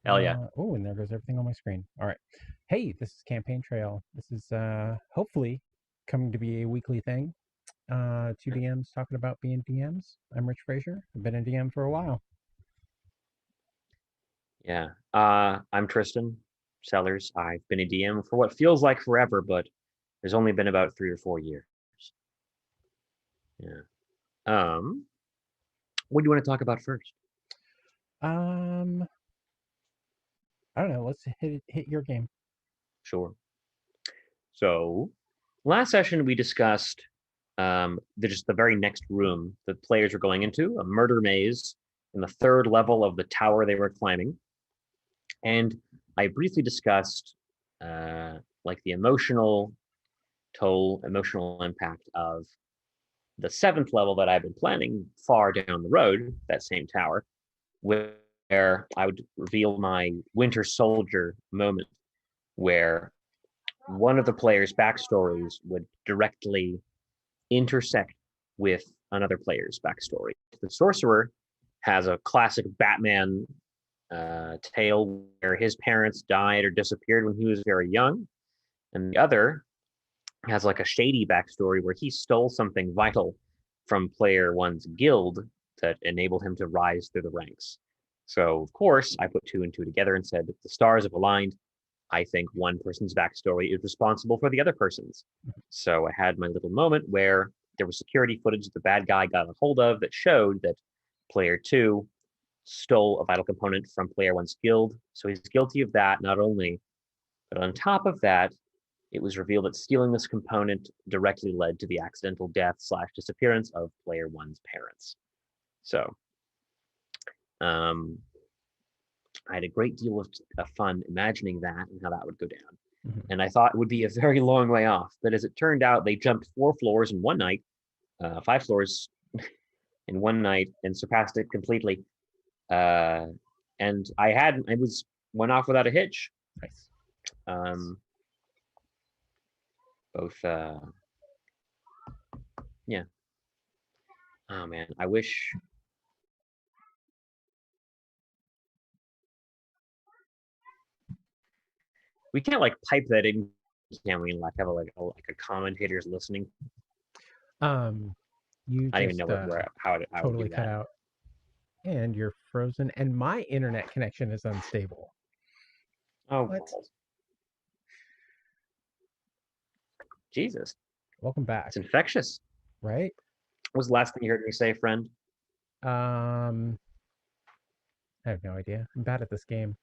Hell yeah. Oh, and there goes everything on my screen. All right. Hey, this is Campaign Trail. This is hopefully coming to be a weekly thing. Two DMs talking about being DMs. I'm Rich Frazier. I've been a DM for a while. Yeah. I'm Tristan Sellers. I've been a DM for what feels like forever, but there's only been about 3 or 4 years. Yeah. What do you want to talk about first? Um, I don't know. Let's hit your game. Sure. So, last session we discussed just the very next room the players were going into, a murder maze in the third level of the tower they were climbing. And I briefly discussed like the emotional toll, emotional impact of the seventh level that I've been planning far down the road, that same tower, where I would reveal my Winter Soldier moment, where one of the players' backstories would directly intersect with another player's backstory. The sorcerer has a classic Batman tale where his parents died or disappeared when he was very young, and the other has like a shady backstory where he stole something vital from player one's guild that enabled him to rise through the ranks. So, of course, I put two and two together and said, the stars have aligned. I think one person's backstory is responsible for the other person's. So I had my little moment where there was security footage that the bad guy got a hold of that showed that player two stole a vital component from player one's guild. So he's guilty of that, not only, but on top of that, it was revealed that stealing this component directly led to the accidental death / disappearance of player one's parents. So um, I had a great deal of fun imagining that and how that would go down. Mhm. And I thought it would be a very long way off. But as it turned out, they jumped 4 floors in one night, 5 floors in one night, and surpassed it completely. Uh, and I went off without a hitch. Nice. Um, both, yeah. Oh man, I wish we can't like pipe that in. Can we like have a commentator's listening? Um, you I don't even just know where how I would totally do cut that. out, and you're frozen, and my internet connection is unstable. Oh What? balls. Jesus, Welcome it's back. infectious. Right? What was the last thing you heard me say, friend? Um, I have no idea. I'm bad at this game.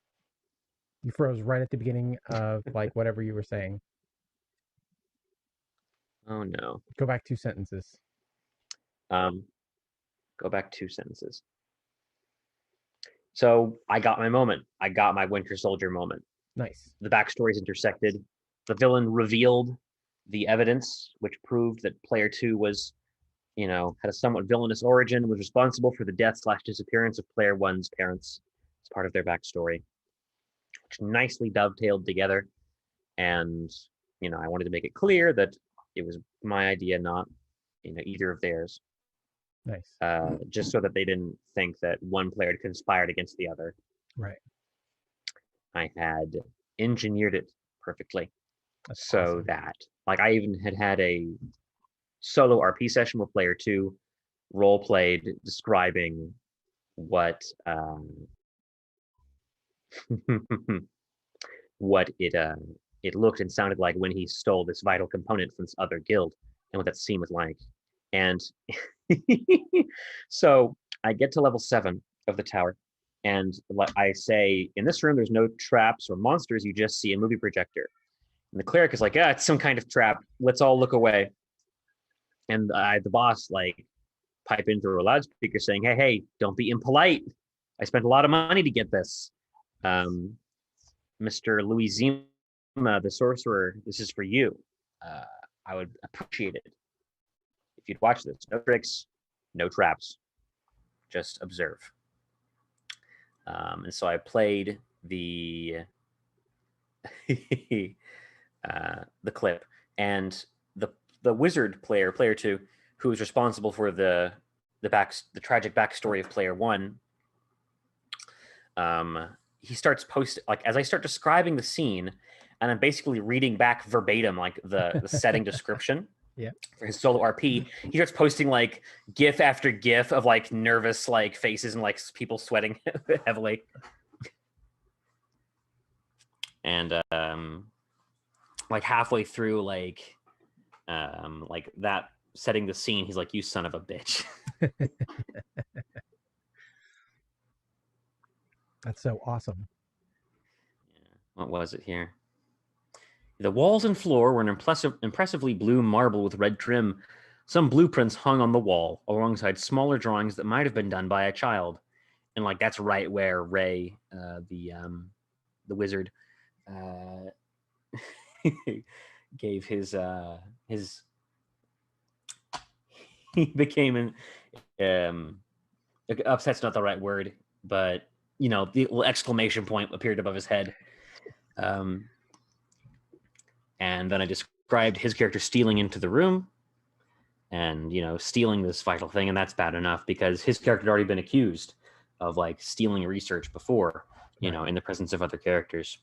You froze right at the beginning of like whatever you were saying. Oh no. Go back 2 sentences. Um, go back 2 sentences. So I got my moment. I got my Winter Soldier moment. Nice. The backstories intersected. The villain revealed the evidence, which proved that player two was, had a somewhat villainous origin, was responsible for the death / disappearance of player one's parents as part of their backstory, which nicely dovetailed together. And, I wanted to make it clear that it was my idea, not, either of theirs. Nice. Just so that they didn't think that one player had conspired against the other. Right. I had engineered it perfectly That's so awesome. that, like, I even had a solo RP session with player two, role played, describing what what it looked and sounded like when he stole this vital component from this other guild, and what that scene was like. And so I get to level 7 of the tower, and I say, in this room, there's no traps or monsters. You just see a movie projector. And the cleric is like, "Yeah, it's some kind of trap. Let's all look away." And the boss like pipe in through a loudspeaker saying, "Hey, hey, don't be impolite. I spent a lot of money to get this." Um, Mr. Louis Zima, the sorcerer, this is for you. Uh, I would appreciate it if you'd watch this. No tricks, no traps, just observe. And so I played the the clip, and the wizard player two, who is responsible for the tragic backstory of player one, um, he starts posting, like, as I start describing the scene, and I'm basically reading back verbatim like the setting description Yeah. for his solo RP. He starts posting like GIF after GIF of like nervous like faces and like people sweating heavily. And like halfway through like that setting the scene, he's like, "You son of a bitch." That's so awesome. What was it here? The walls and floor were an impressively blue marble with red trim. Some blueprints hung on the wall alongside smaller drawings that might have been done by a child. And like that's right where Ray, the wizard, gave his he became an upset's not the right word, but you know the exclamation point appeared above his head. And then I described his character stealing into the room and, you know, stealing this vital thing. And that's bad enough because his character had already been accused of like stealing research before, you know, in the presence of other characters.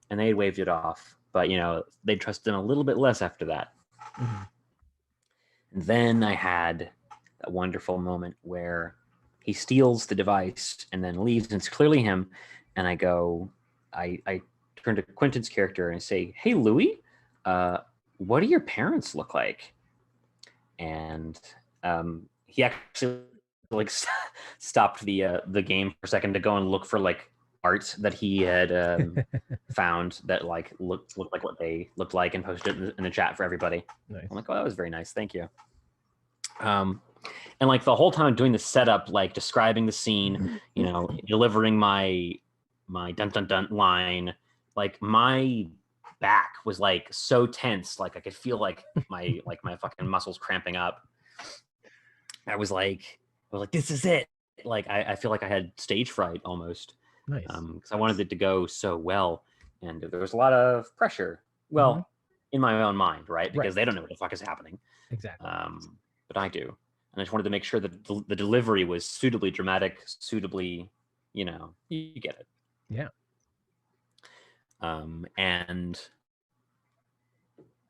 And they had waved it off. But, you know, they trusted him a little bit less after that. Mm-hmm. And then I had a wonderful moment where he steals the device and then leaves, and it's clearly him. And I turn to Quentin's character and say, "Hey, Louis, what do your parents look like?" And he actually like stopped the game for a second to go and look for like art that he had found that like looked like what they looked like and posted it in the chat for everybody. Nice. I'm like, "Oh, that was very nice, thank you." And like the whole time doing the setup, like describing the scene, you know, delivering my dun dun dun line, like my back was like so tense, like I could feel like my fucking muscles cramping up. I was like, this is it. Like I feel like I had stage fright almost. Nice. Because I wanted it to go so well, and there was a lot of pressure. Well, in my own mind, right? Because they don't know what the fuck is happening. Exactly. But I do, and I just wanted to make sure that the delivery was suitably dramatic, suitably, you know, you get it. Yeah. And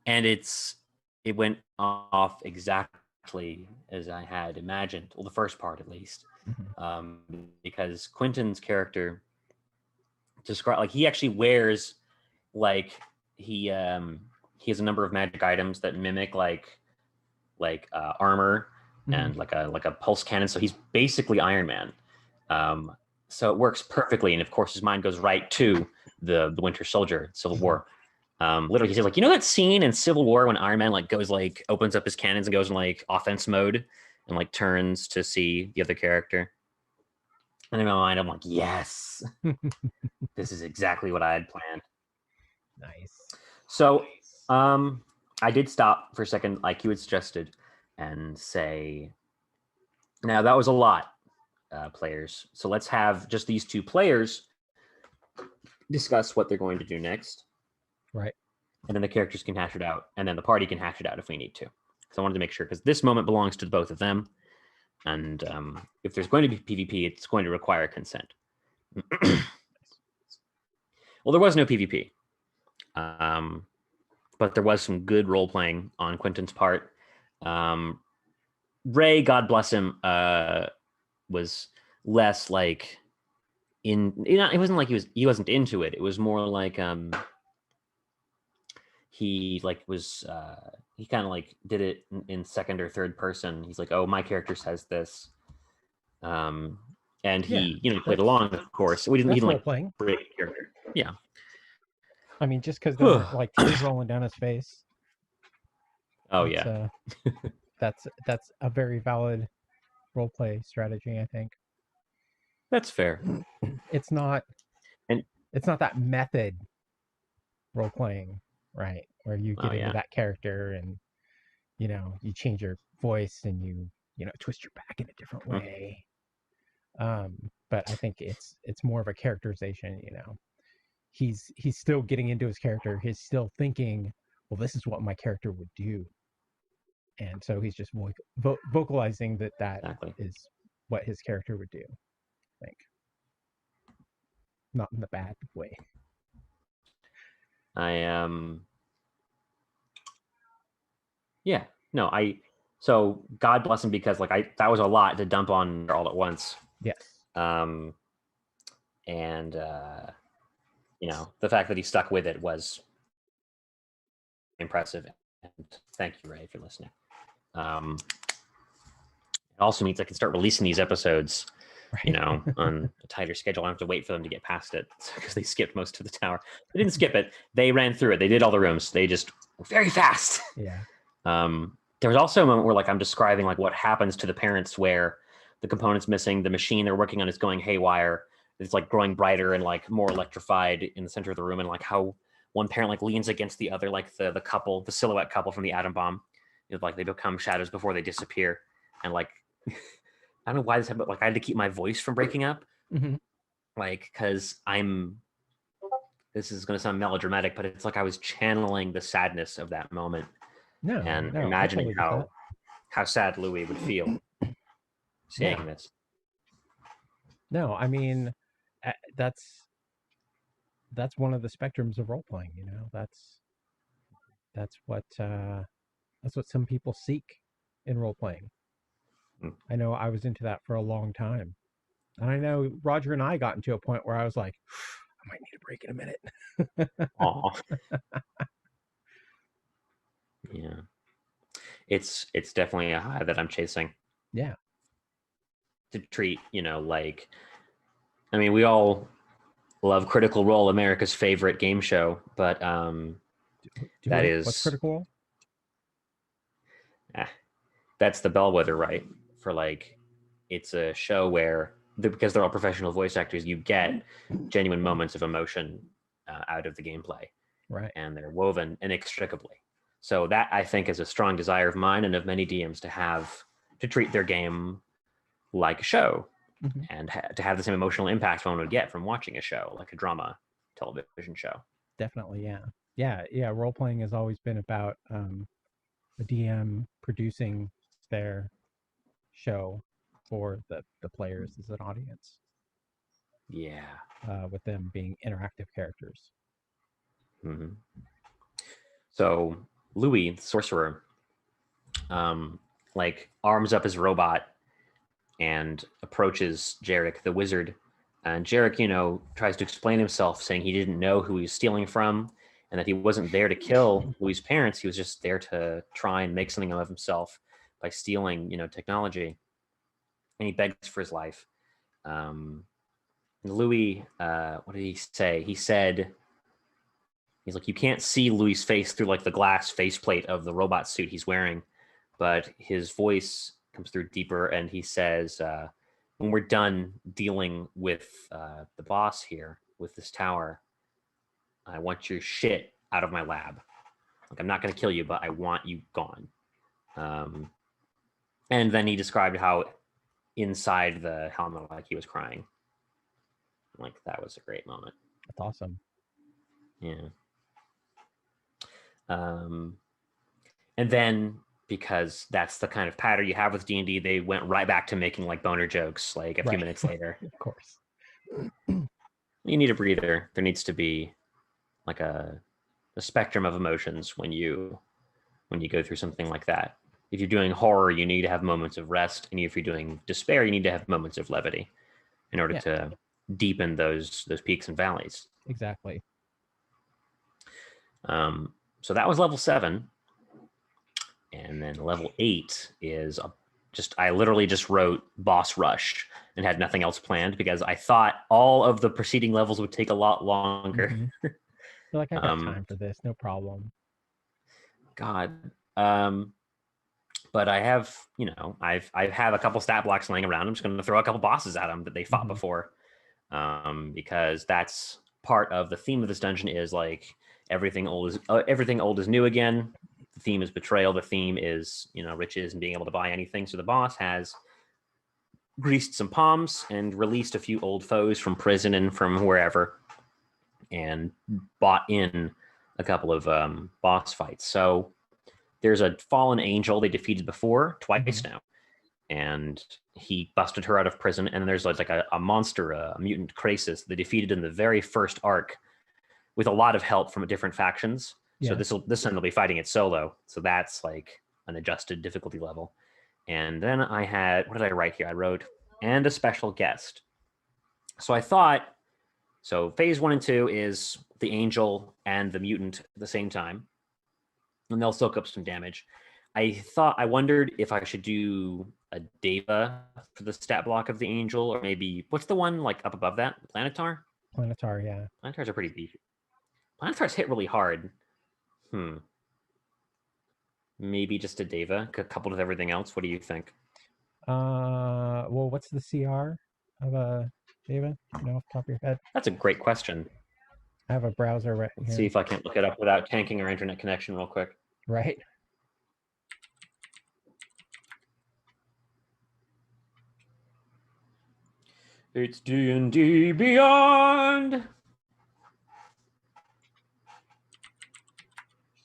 it went off exactly as I had imagined. Well, the first part at least, because Quentin's character describe like he actually wears like he has a number of magic items that mimic like armor and like a pulse cannon. So he's basically Iron Man. So it works perfectly, and of course his mind goes right to the Winter Soldier, Civil War. Literally, he says like, you know that scene in Civil War when Iron Man like goes like opens up his cannons and goes in like offense mode and like turns to see the other character. And in my mind, I'm like, yes, this is exactly what I had planned. Nice. So, I did stop for a second, like you had suggested, and say, now that was a lot, players. So let's have just these two players discuss what they're going to do next. Right. And then the characters can hash it out, and then the party can hash it out if we need to. Because I wanted to make sure, because this moment belongs to both of them. And if there's going to be PvP, it's going to require consent. Well, there was no PvP. But there was some good role playing on Quentin's part. Ray, God bless him, was less like it wasn't like he wasn't into it. It was more like he like was he kind of like did it in second or third person. He's like, "Oh, my character says this," and he played along, of course. He didn't like playing break character. Yeah. I mean, just because there weren't like tears rolling down his face. Oh yeah. That's a very valid role play strategy, I think. That's fair. It's not that method role playing, right? Where you get into that character and you change your voice and you twist your back in a different way. But I think it's more of a characterization, He's still getting into his character. He's still thinking, well, this is what my character would do. And so he's just vocalizing that exactly is what his character would do, I think. not in the bad way. Yeah, no, so God bless him, because like that was a lot to dump on all at once. Yes. Um, and the fact that he stuck with it was impressive. And thank you, Ray, if you're listening. It also means I can start releasing these episodes, Right. on a tighter schedule. I don't have to wait for them to get past it, because they skipped most of the tower. They didn't skip it. They ran through it. They did all the rooms. They just were very fast. Yeah. There was also a moment where like I'm describing like what happens to the parents, where the component's missing, the machine they're working on is going haywire. It's like growing brighter and like more electrified in the center of the room, and like how one parent like leans against the other, like the couple, the silhouette couple from the atom bomb. Like they become shadows before they disappear. And like I don't know why this happened, but like I had to keep my voice from breaking up. Mm-hmm. Like, because this is going to sound melodramatic, but it's like I was channeling the sadness of that moment, and imagining how sad Louis would feel seeing this. No, I mean, that's one of the spectrums of role playing. That's what some people seek in role playing. I know I was into that for a long time, and I know Roger and I got into a point where I was like, I might need a break in a minute. Aw. Yeah, it's definitely a high that I'm chasing. Yeah. To treat, like, I mean, we all love Critical Role, America's favorite game show, but what's Critical Role? That's the bellwether, right? For like, it's a show where because they're all professional voice actors, you get genuine moments of emotion out of the gameplay, right? And they're woven inextricably. So that, I think, is a strong desire of mine and of many DMs to treat their game like a show, and to have the same emotional impact one would get from watching a show, like a drama television show. Definitely, yeah. Role playing has always been about the DM producing their show for the players as an audience. Yeah. With them being interactive characters. Mm-hmm. So Louis, the sorcerer, like arms up his robot and approaches Jarek, the wizard. And Jarek, tries to explain himself, saying he didn't know who he was stealing from, and that he wasn't there to kill Louis' parents. He was just there to try and make something of himself by stealing, technology. And he begs for his life. And Louis, what did he say? He said, he's like, you can't see Louis' face through like the glass faceplate of the robot suit he's wearing, but his voice comes through deeper, and he says, when we're done dealing with the boss here, with this tower, I want your shit out of my lab. Like, I'm not going to kill you, but I want you gone. And then he described how inside the helmet, like, he was crying. Like, that was a great moment. That's awesome. Yeah. And then, because that's the kind of pattern you have with D&D, they went right back to making like boner jokes like a few minutes later. Of course. You need a breather. There needs to be like a spectrum of emotions when you go through something like that. If you're doing horror, you need to have moments of rest, and if you're doing despair, you need to have moments of levity in order to deepen those peaks and valleys. Exactly. So that was level 7. And then level 8 is I literally just wrote boss rush and had nothing else planned, because I thought all of the preceding levels would take a lot longer. Mm-hmm. You're like, I got time for this, no problem. God. But I have, I have a couple stat blocks laying around. I'm just going to throw a couple bosses at them that they fought before, because that's part of the theme of this dungeon. Is like everything old is new again. The theme is betrayal. The theme is, riches and being able to buy anything. So the boss has greased some palms and released a few old foes from prison and from wherever, and bought in a couple of boss fights. So there's a fallen angel they defeated before twice now. and he busted her out of prison. And then there's like a monster, a mutant Krasis, they defeated in the very first arc with a lot of help from different factions. So this one will be fighting it solo. So that's like an adjusted difficulty level. And then I had, what did I write here? I wrote, and a special guest. So I thought, so phase 1 and 2 is the angel and the mutant at the same time, and they'll soak up some damage. I wondered if I should do a Deva for the stat block of the angel, or maybe, what's the one like up above that? Planetar? Planetar, yeah. Planetars are pretty beefy. Planetars hit really hard. Maybe just a Deva, coupled with everything else. What do you think? Well, what's the CR of a Deva? You know, off the top of your head? That's a great question. I have a browser right here. Let's see if I can't look it up without tanking our internet connection real quick. Right. It's D&D Beyond. Just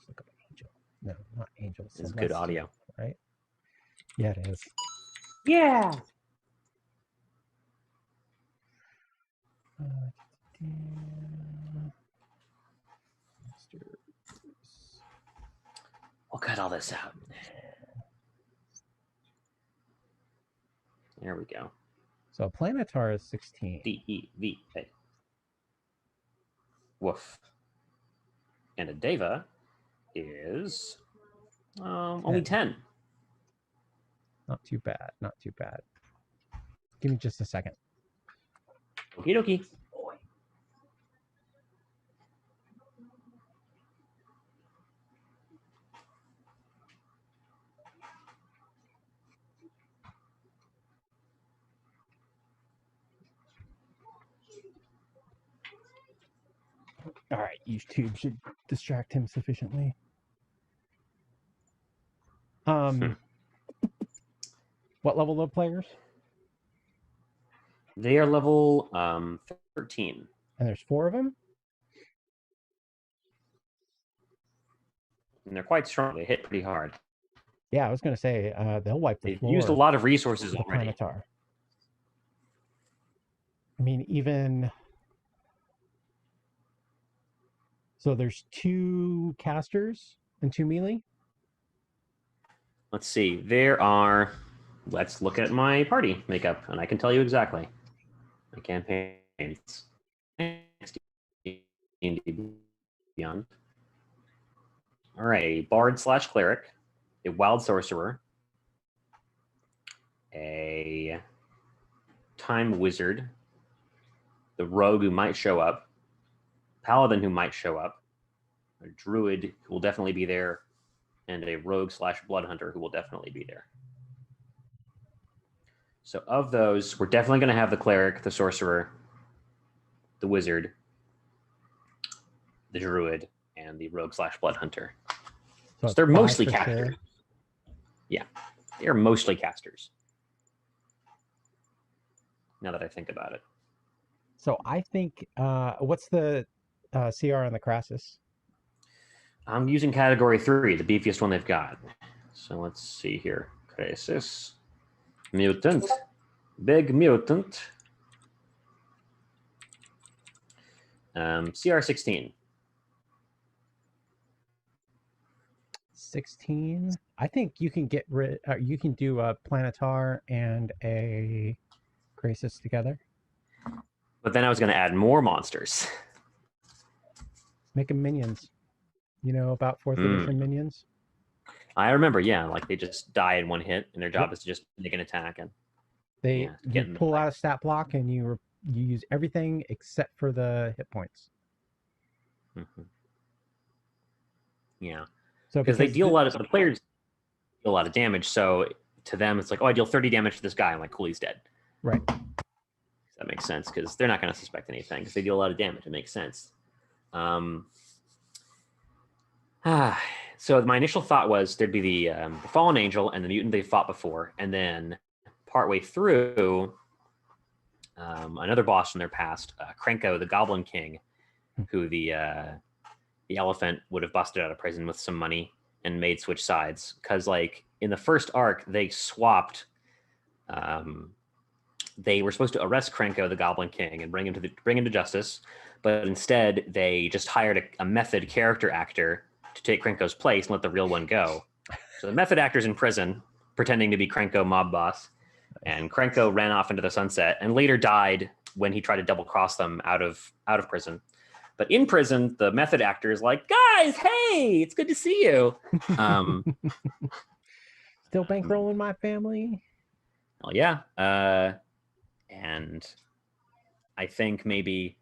look up Angel. No, not Angel. This is good audio, right? Yeah, it is. Yeah. I'll cut all this out. There we go. So Planetar is 16. D-E-V-A. Woof. And a Deva is only 10. Not too bad. Not too bad. Give me just a second. Okie dokie. All right, YouTube should distract him sufficiently. What level of players? They are level 13. And there's 4 of them? And they're quite strong. They hit pretty hard. Yeah, I was going to say, they'll wipe the floor. They've used a lot of resources already. Planetar. I mean, even... So there's 2 casters and 2 melee? Let's see. There are... Let's look at my party makeup, and I can tell you exactly. My campaigns. Beyond. All right, a bard / cleric, a wild sorcerer, a time wizard, the rogue who might show up, paladin who might show up, a druid who will definitely be there, and a rogue / blood hunter who will definitely be there. So of those, we're definitely going to have the cleric, the sorcerer, the wizard, the druid, and the rogue / blood hunter. So they're mostly casters. Sure. Yeah, they're mostly casters. Now that I think about it. So I think, what's the CR on the Krasis? I'm using category 3, the beefiest one they've got. So let's see here. Krasis. Mutant. Big mutant. CR 16. 16. I think you can get rid. You can do a Planetar and a Krasis together. But then I was going to add more monsters. Make them minions. You know about 4th edition minions? I remember, yeah, like they just die in one hit, and their job is to just make an attack. And you pull out a stat block, and you use everything except for the hit points. Mm-hmm. Yeah. So because they deal the players deal a lot of damage, so to them it's like, oh, I deal 30 damage to this guy. I'm like, cool, he's dead. Right. That makes sense because they're not going to suspect anything because they deal a lot of damage. It makes sense. So my initial thought was there'd be the fallen angel and the mutant they fought before, and then partway through, another boss from their past, Krenko, the Goblin King, who the elephant would have busted out of prison with some money and made switch sides. Because like in the first arc, they swapped Um, they were supposed to arrest Krenko, the Goblin King, and bring him to justice, but instead they just hired a method character actor to take Krenko's place and let the real one go. So the method actor's in prison, pretending to be Krenko mob boss, and Krenko ran off into the sunset and later died when he tried to double cross them out of prison. But in prison, the method actor is like, "Guys, hey, it's good to see you." Um, Still bankrolling my family. well, yeah, and I think maybe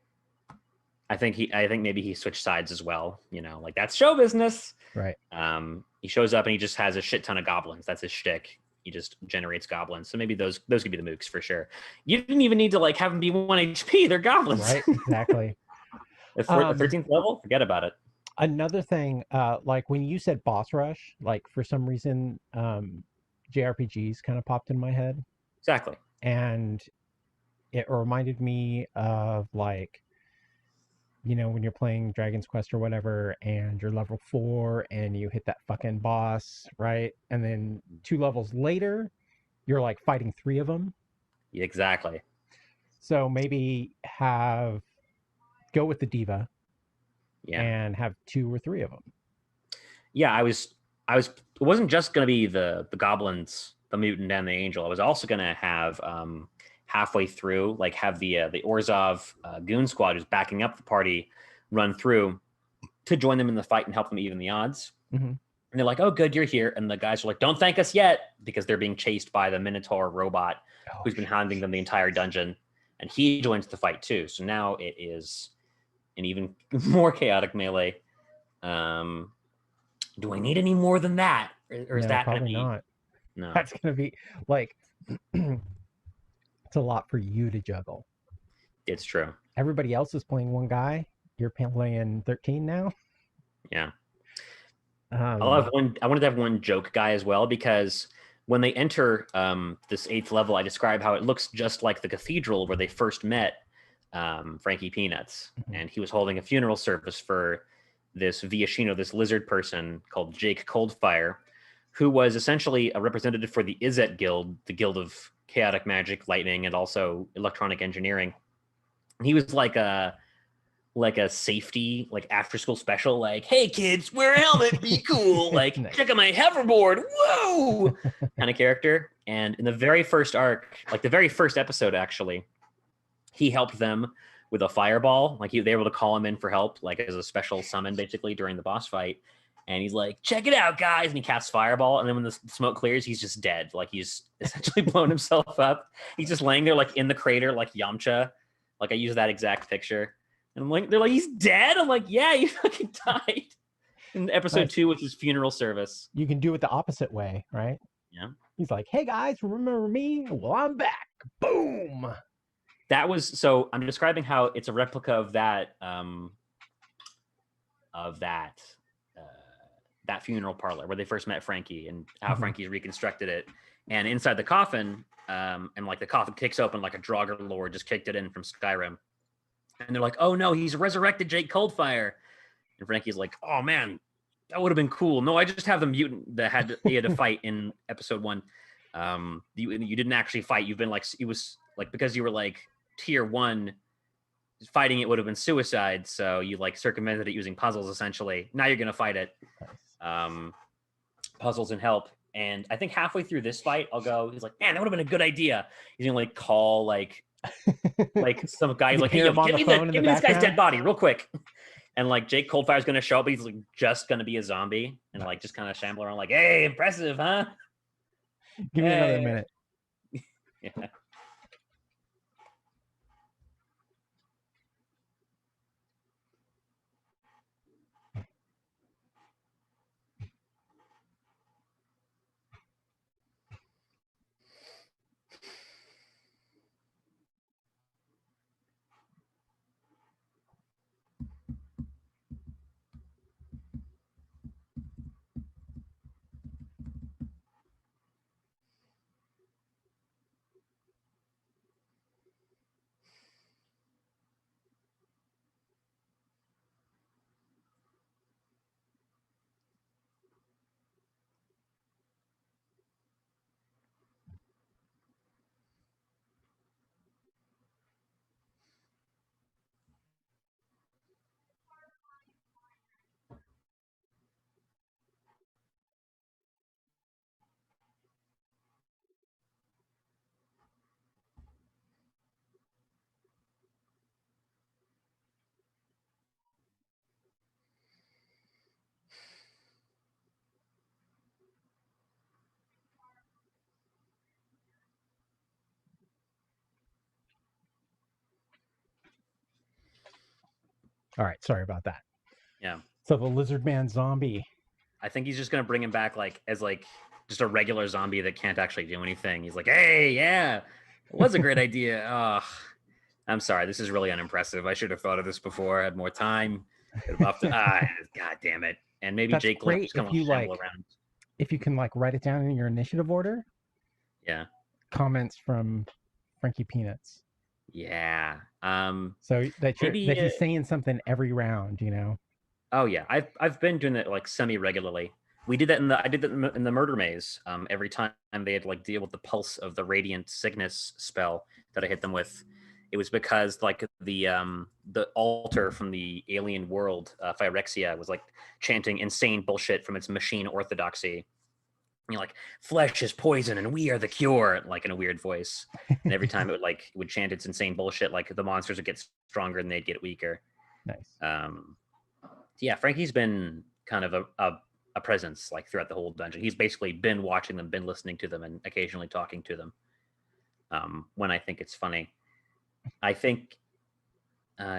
I think maybe he switched sides as well. You know, like that's show business. Right. He shows up and he just has a shit ton of goblins. That's his shtick. He just generates goblins. So maybe those could be the mooks for sure. You didn't even need to like have them be 1 HP. They're goblins. Right. Exactly. The 13th level, forget about it. Another thing, like when you said boss rush, like for some reason, JRPGs kind of popped in my head, Exactly. and it reminded me of like, you know, when you're playing Dragon's Quest or whatever, and you're level 4 and you hit that fucking boss, right? And then 2 levels later, you're like fighting 3 of them. Exactly. So maybe go with the diva, Yeah. and have 2 or 3 of them. Yeah, it wasn't just going to be the goblins, the mutant and the angel. I was also going to have halfway through, like have the Orzhov goon squad who's backing up the party run through to join them in the fight and help them even the odds. Mm-hmm. And they're like, "Oh, good, you're here." And the guys are like, "Don't thank us yet," because they're being chased by the Minotaur robot who's been hounding them the entire dungeon. And he joins the fight too. So now it is an even more chaotic melee. Do I need any more than that? Or is No, that going to probably be... not. No. That's going to be like, it's a lot for you to juggle. It's true. Everybody else is playing one guy. You're playing 13 now. Yeah. I wanted to have one joke guy as well, because when they enter this 8th level, I describe how it looks just like the cathedral where they first met Frankie Peanuts. Mhm. And he was holding a funeral service for this Viashino, this lizard person called Jake Coldfire, who was essentially a representative for the Izzet Guild, the guild of chaotic magic, lightning, and also electronic engineering. And he was like a safety, like after school special, like, "Hey kids, wear a helmet, be cool, like Nice. check out my hoverboard, whoa," kind of character. And in the very first arc, like the very first episode, actually, he helped them with a fireball. Like they were able to call him in for help, like as a special summon, basically during the boss fight. And he's like, "Check it out, guys!" And he casts fireball, and then when the smoke clears, he's just dead. Like he's essentially blown himself up. He's just laying there, like in the crater, like Yamcha. Like I use that exact picture. And I'm like, they're like, "He's dead?" I'm like, "Yeah, he fucking died." In episode 2, which is funeral service. You can do it the opposite way, right? Yeah. He's like, "Hey guys, remember me? Well, I'm back." Boom. That was, so I'm describing how it's a replica of that that funeral parlor where they first met Frankie, and how Frankie's reconstructed it. And inside the coffin, and like the coffin kicks open, like a Draugr lord just kicked it in from Skyrim. And they're like, "Oh no, he's resurrected Jake Coldfire." And Frankie's like, "Oh man, that would have been cool. No, I just have the mutant that he had to fight in episode 1. You didn't actually fight. You've been like, it was like, because you were like tier 1, fighting it would have been suicide. So you like circumvented it using puzzles, essentially. Now you're going to fight it. Puzzles and help." And I think halfway through this fight, he's like, "Man, that would have been a good idea." He's going to like call like some guy. He's like, "Hey, yo, give me this guy's dead body real quick." And like Jake Coldfire's going to show up, but he's like just going to be a zombie and like just kind of shamble around like, "Hey, impressive, huh? Give me another minute." Yeah. All right, sorry about that. Yeah. So the lizard man zombie. I think he's just gonna bring him back like as like just a regular zombie that can't actually do anything. He's like, hey, yeah, it was a great idea. Oh, I'm sorry, this is really unimpressive. I should have thought of this before. I had more time. Could have opted. God damn it. And maybe That's Jake will great just come if and you shamble like, around. if you can like write it down in your initiative order. Yeah. Comments from Frankie Peanuts. Yeah. So that Maybe. he's saying something every round, you know. Oh yeah, I've been doing that like semi regularly. We did that in the I did that in the murder maze. Every time they had to like deal with the pulse of the radiant Cygnus spell that I hit them with, it was because like the altar from the alien world, Phyrexia, was like chanting insane bullshit from its machine orthodoxy. You know, like flesh is poison and we are the cure, like in a weird voice. And every time it would chant its insane bullshit, like the monsters would get stronger and they'd get weaker. Nice. Yeah, Frankie's been kind of a presence like throughout the whole dungeon. He's basically been watching them, been listening to them, and occasionally talking to them. When I think it's funny, I think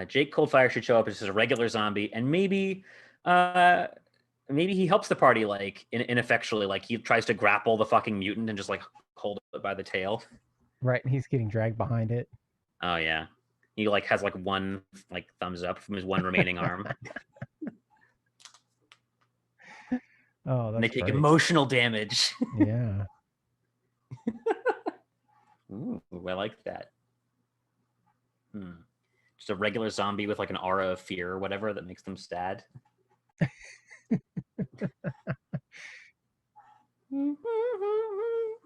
Jake Coldfire should show up as just a regular zombie, and maybe he helps the party like ineffectually, like he tries to grapple the fucking mutant and just like hold it by the tail. Right, and he's getting dragged behind it. Oh yeah, he like has like one like thumbs up from his one remaining arm. Oh, that's and they take great. emotional damage. Yeah. Ooh, I like that. Just a regular zombie with like an aura of fear or whatever that makes them sad. How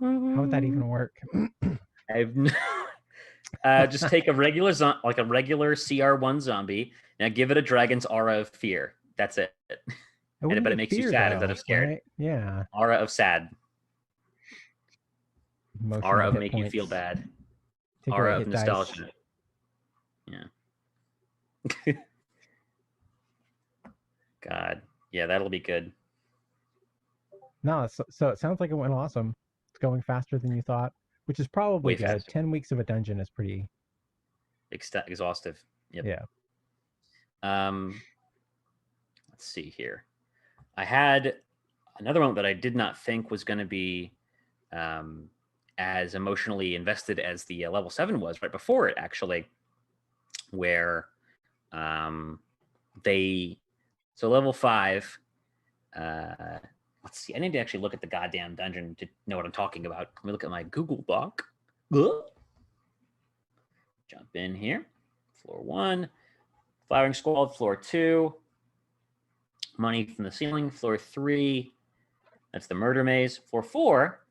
would that even work? I've just take a regular like a regular CR1 zombie and give it a dragon's aura of fear. That's it. But it makes you sad instead of scared. Right? Yeah. Aura of sad. Emotional Aura of hit make points. you feel bad. Take Aura of nostalgia. Dice. Yeah. God. Yeah, that'll be good. No, so it sounds like it went awesome. It's going faster than you thought, which is probably Way good. faster. 10 weeks of a dungeon is pretty Exhaustive. Yep. Yeah. Let's see here. I had another one that I did not think was going to be as emotionally invested as the level 7 was right before it, actually, where so level 5, let's see, I need to actually look at the goddamn dungeon to know what I'm talking about. Let me look at my Google Doc. Jump in here. Floor 1, Flowering Squad, floor 2, Money from the Ceiling, floor 3, that's the murder maze. Floor 4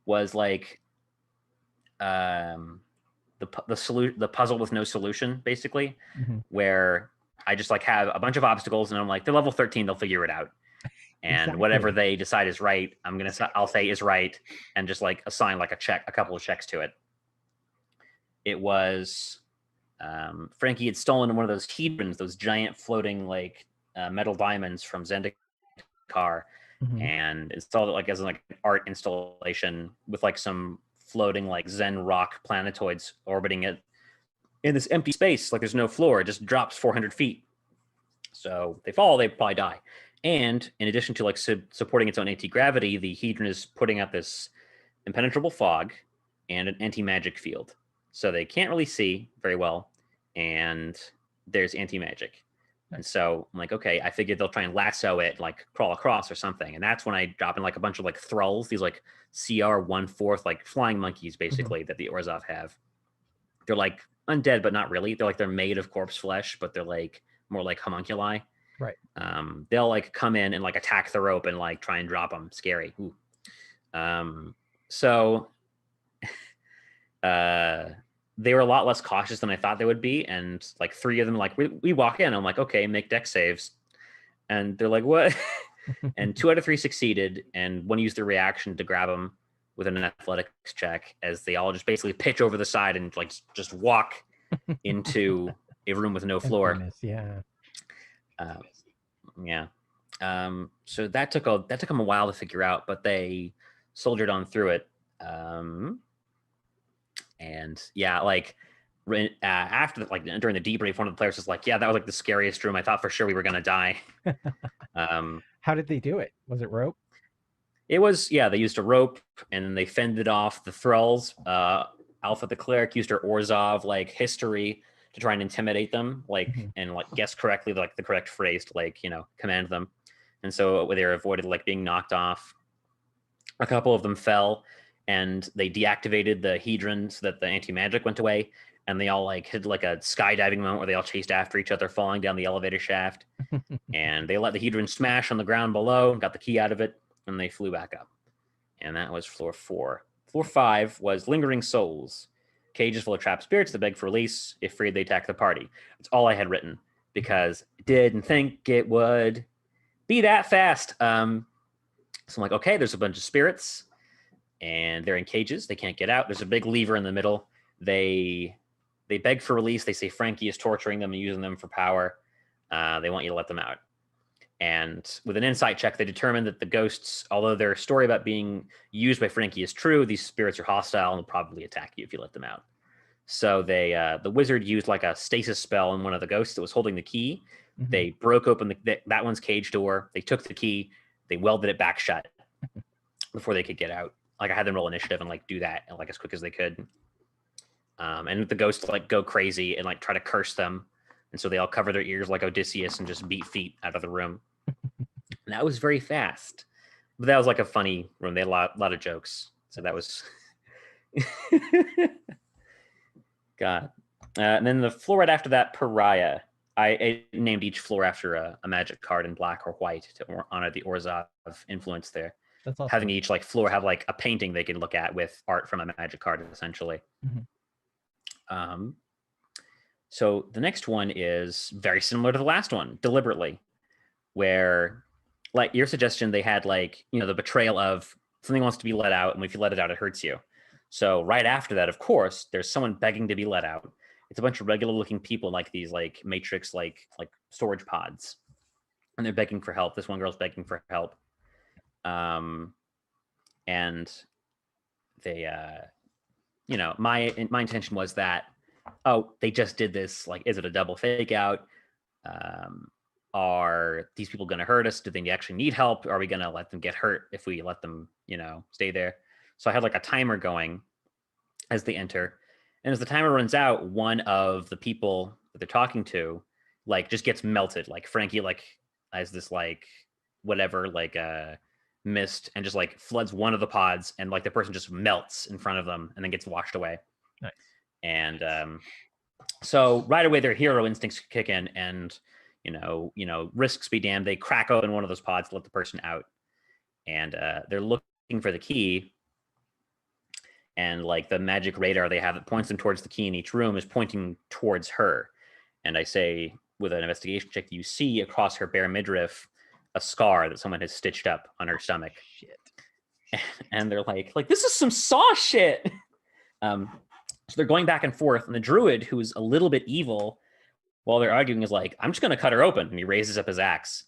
was like the puzzle with no solution, basically, where I just like have a bunch of obstacles and I'm like, they're level 13, they'll figure it out. And whatever they decide is right, I'll say is right, and just like assign like a couple of checks to it. It was Frankie had stolen one of those hedrons, those giant floating like metal diamonds from Zendikar, and installed it like as like an art installation with like some floating like Zen rock planetoids orbiting it in this empty space. Like there's no floor; it just drops 400 feet. So they fall, they probably die. And in addition to like supporting its own anti-gravity, the hedron is putting out this impenetrable fog and an anti-magic field. So they can't really see very well, and there's anti-magic. And so I'm like, okay, I figured they'll try and lasso it, like crawl across or something. And that's when I drop in like a bunch of like thralls, these like CR 1/4, like flying monkeys, basically, that the Orzhov have. They're like undead, but not really. They're made of corpse flesh, but they're like more like homunculi. Right. They'll like come in and like attack the rope and like try and drop them. Scary. So they were a lot less cautious than I thought they would be. And like 3 of them, like we walk in, I'm like, okay, make dex saves. And they're like, what? And 2 out of 3 succeeded. And one used the reaction to grab them with an athletics check, as they all just basically pitch over the side and like just walk into a room with no floor. Yeah. So that took them a while to figure out, but they soldiered on through it. And yeah, like after like during the debrief, one of the players was like, "Yeah, that was like the scariest room. I thought for sure we were gonna die." How did they do it? Was it rope? It was, yeah, they used a rope and then they fended off the thralls. Alpha the cleric used her Orzhov like history to try and intimidate them, like Mhm. and like guess correctly like the correct phrase to like command them, and so they were avoided like being knocked off. A couple of them fell, and they deactivated the Hedron so that the anti magic went away, and they all like had like a skydiving moment where they all chased after each other, falling down the elevator shaft, and they let the Hedron smash on the ground below, got the key out of it, and they flew back up. And that was floor 4. Floor 5 was Lingering Souls. Cages full of trapped spirits that beg for release. If freed, they attack the party. That's all I had written because I didn't think it would be that fast. So I'm like, okay, there's a bunch of spirits, and they're in cages. They can't get out. There's a big lever in the middle. They beg for release. They say Frankie is torturing them and using them for power. They want you to let them out. And with an insight check, they determine that the ghosts, although their story about being used by Frankie is true, these spirits are hostile and will probably attack you if you let them out. So the wizard used like a stasis spell on one of the ghosts that was holding the key. Mhm. They broke open that one's cage door. They took the key. They welded it back shut before they could get out. Like I had them roll initiative and like do that like as quick as they could. And the ghosts like go crazy and like try to curse them. And so they all cover their ears like Odysseus and just beat feet out of the room. And that was very fast. But that was like a funny room. They had a lot of jokes. So that was God. And then the floor right after that, Pariah. I named each floor after a magic card in black or white to honor the Orzhov influence there. That's awesome. Having each like floor have like a painting they can look at with art from a magic card, essentially. Mhm. So the next one is very similar to the last one, deliberately, where like your suggestion, they had like, the betrayal of something wants to be let out, and if you let it out, it hurts you. So right after that, of course, there's someone begging to be let out. It's a bunch of regular looking people like these like matrix like storage pods, and they're begging for help. This one girl's begging for help. And they my intention was that, oh, they just did this, like, is it a double fake out? Are these people going to hurt us? Do they actually need help? Are we going to let them get hurt if we let them stay there? So I had like a timer going as they enter, and as the timer runs out, one of the people that they're talking to like just gets melted. Like Frankie like has this like whatever like mist and just like floods one of the pods, and like the person just melts in front of them and then gets washed away. Nice. And so right away their hero instincts kick in, and risks be damned, they crack open one of those pods to let the person out, and they're looking for the key, and like the magic radar they have that points them towards the key in each room is pointing towards her. And I say, with an investigation check, you see across her bare midriff a scar that someone has stitched up on her stomach. Shit. And they're like this is some Saw shit. So they're going back and forth, and the druid, who is a little bit evil while they're arguing, is like, I'm just gonna cut her open. And he raises up his axe,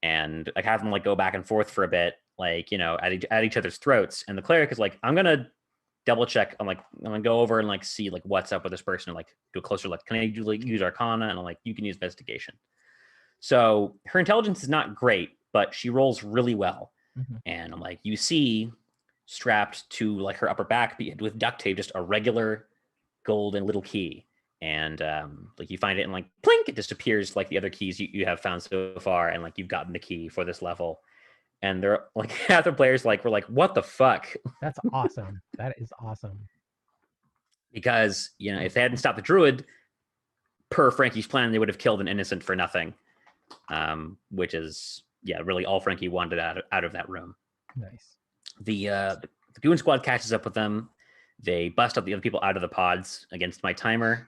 and like have them like go back and forth for a bit, like at each other's throats. And the cleric is like, I'm gonna double check. I'm gonna go over and like see like what's up with this person, and like do a closer look. Can I do like use Arcana? And I'm like, you can use investigation. So her intelligence is not great, but she rolls really well. Mm-hmm. And I'm like, you see strapped to like her upper back with duct tape, just a regular golden little key. And like you find it and like plink, it just appears like the other keys you have found so far, and like you've gotten the key for this level. And they're like, half the players like were like, what the fuck? That's awesome. That is awesome. Because if they hadn't stopped the druid, per Frankie's plan, they would have killed an innocent for nothing. Which is really all Frankie wanted out of that room. Nice. The Goon Squad catches up with them. They bust up the other people out of the pods against my timer,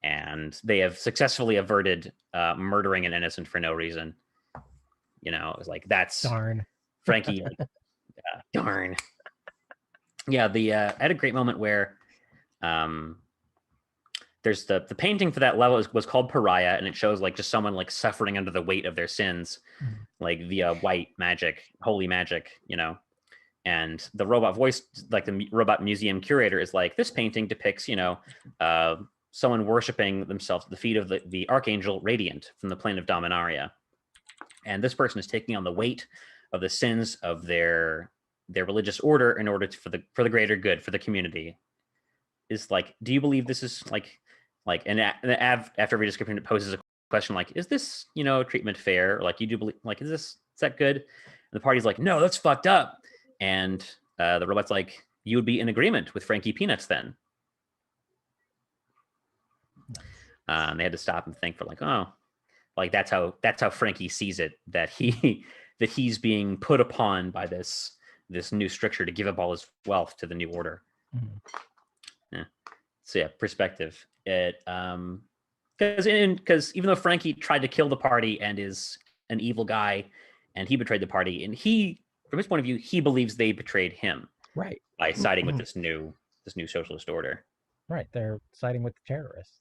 and they have successfully averted murdering an innocent for no reason. It was like, that's darn Frankie. Darn. Yeah, I had a great moment where there's the painting for that level was called Pariah, and it shows like just someone like suffering under the weight of their sins, like via white magic, holy magic, and the robot voice, like the robot museum curator, is like, this painting depicts, someone worshiping themselves at the feet of the Archangel Radiant from the plane of Dominaria. And this person is taking on the weight of the sins of their religious order in order to, for the greater good, for the community. Is like, do you believe this is like and after every description it poses a question like, is this, treatment fair? Like, you do believe, like, is that good? And the party's like, no, that's fucked up. And the robot's like, you would be in agreement with Frankie Peanuts then. They had to stop and think for like, oh, like that's how Frankie sees it, that he's being put upon by this new stricture to give up all his wealth to the new order. Yeah. So yeah, perspective. It because even though Frankie tried to kill the party and is an evil guy, and he betrayed the party, and from his point of view, he believes they betrayed him, right, by siding with this new socialist order. Right, they're siding with the terrorists.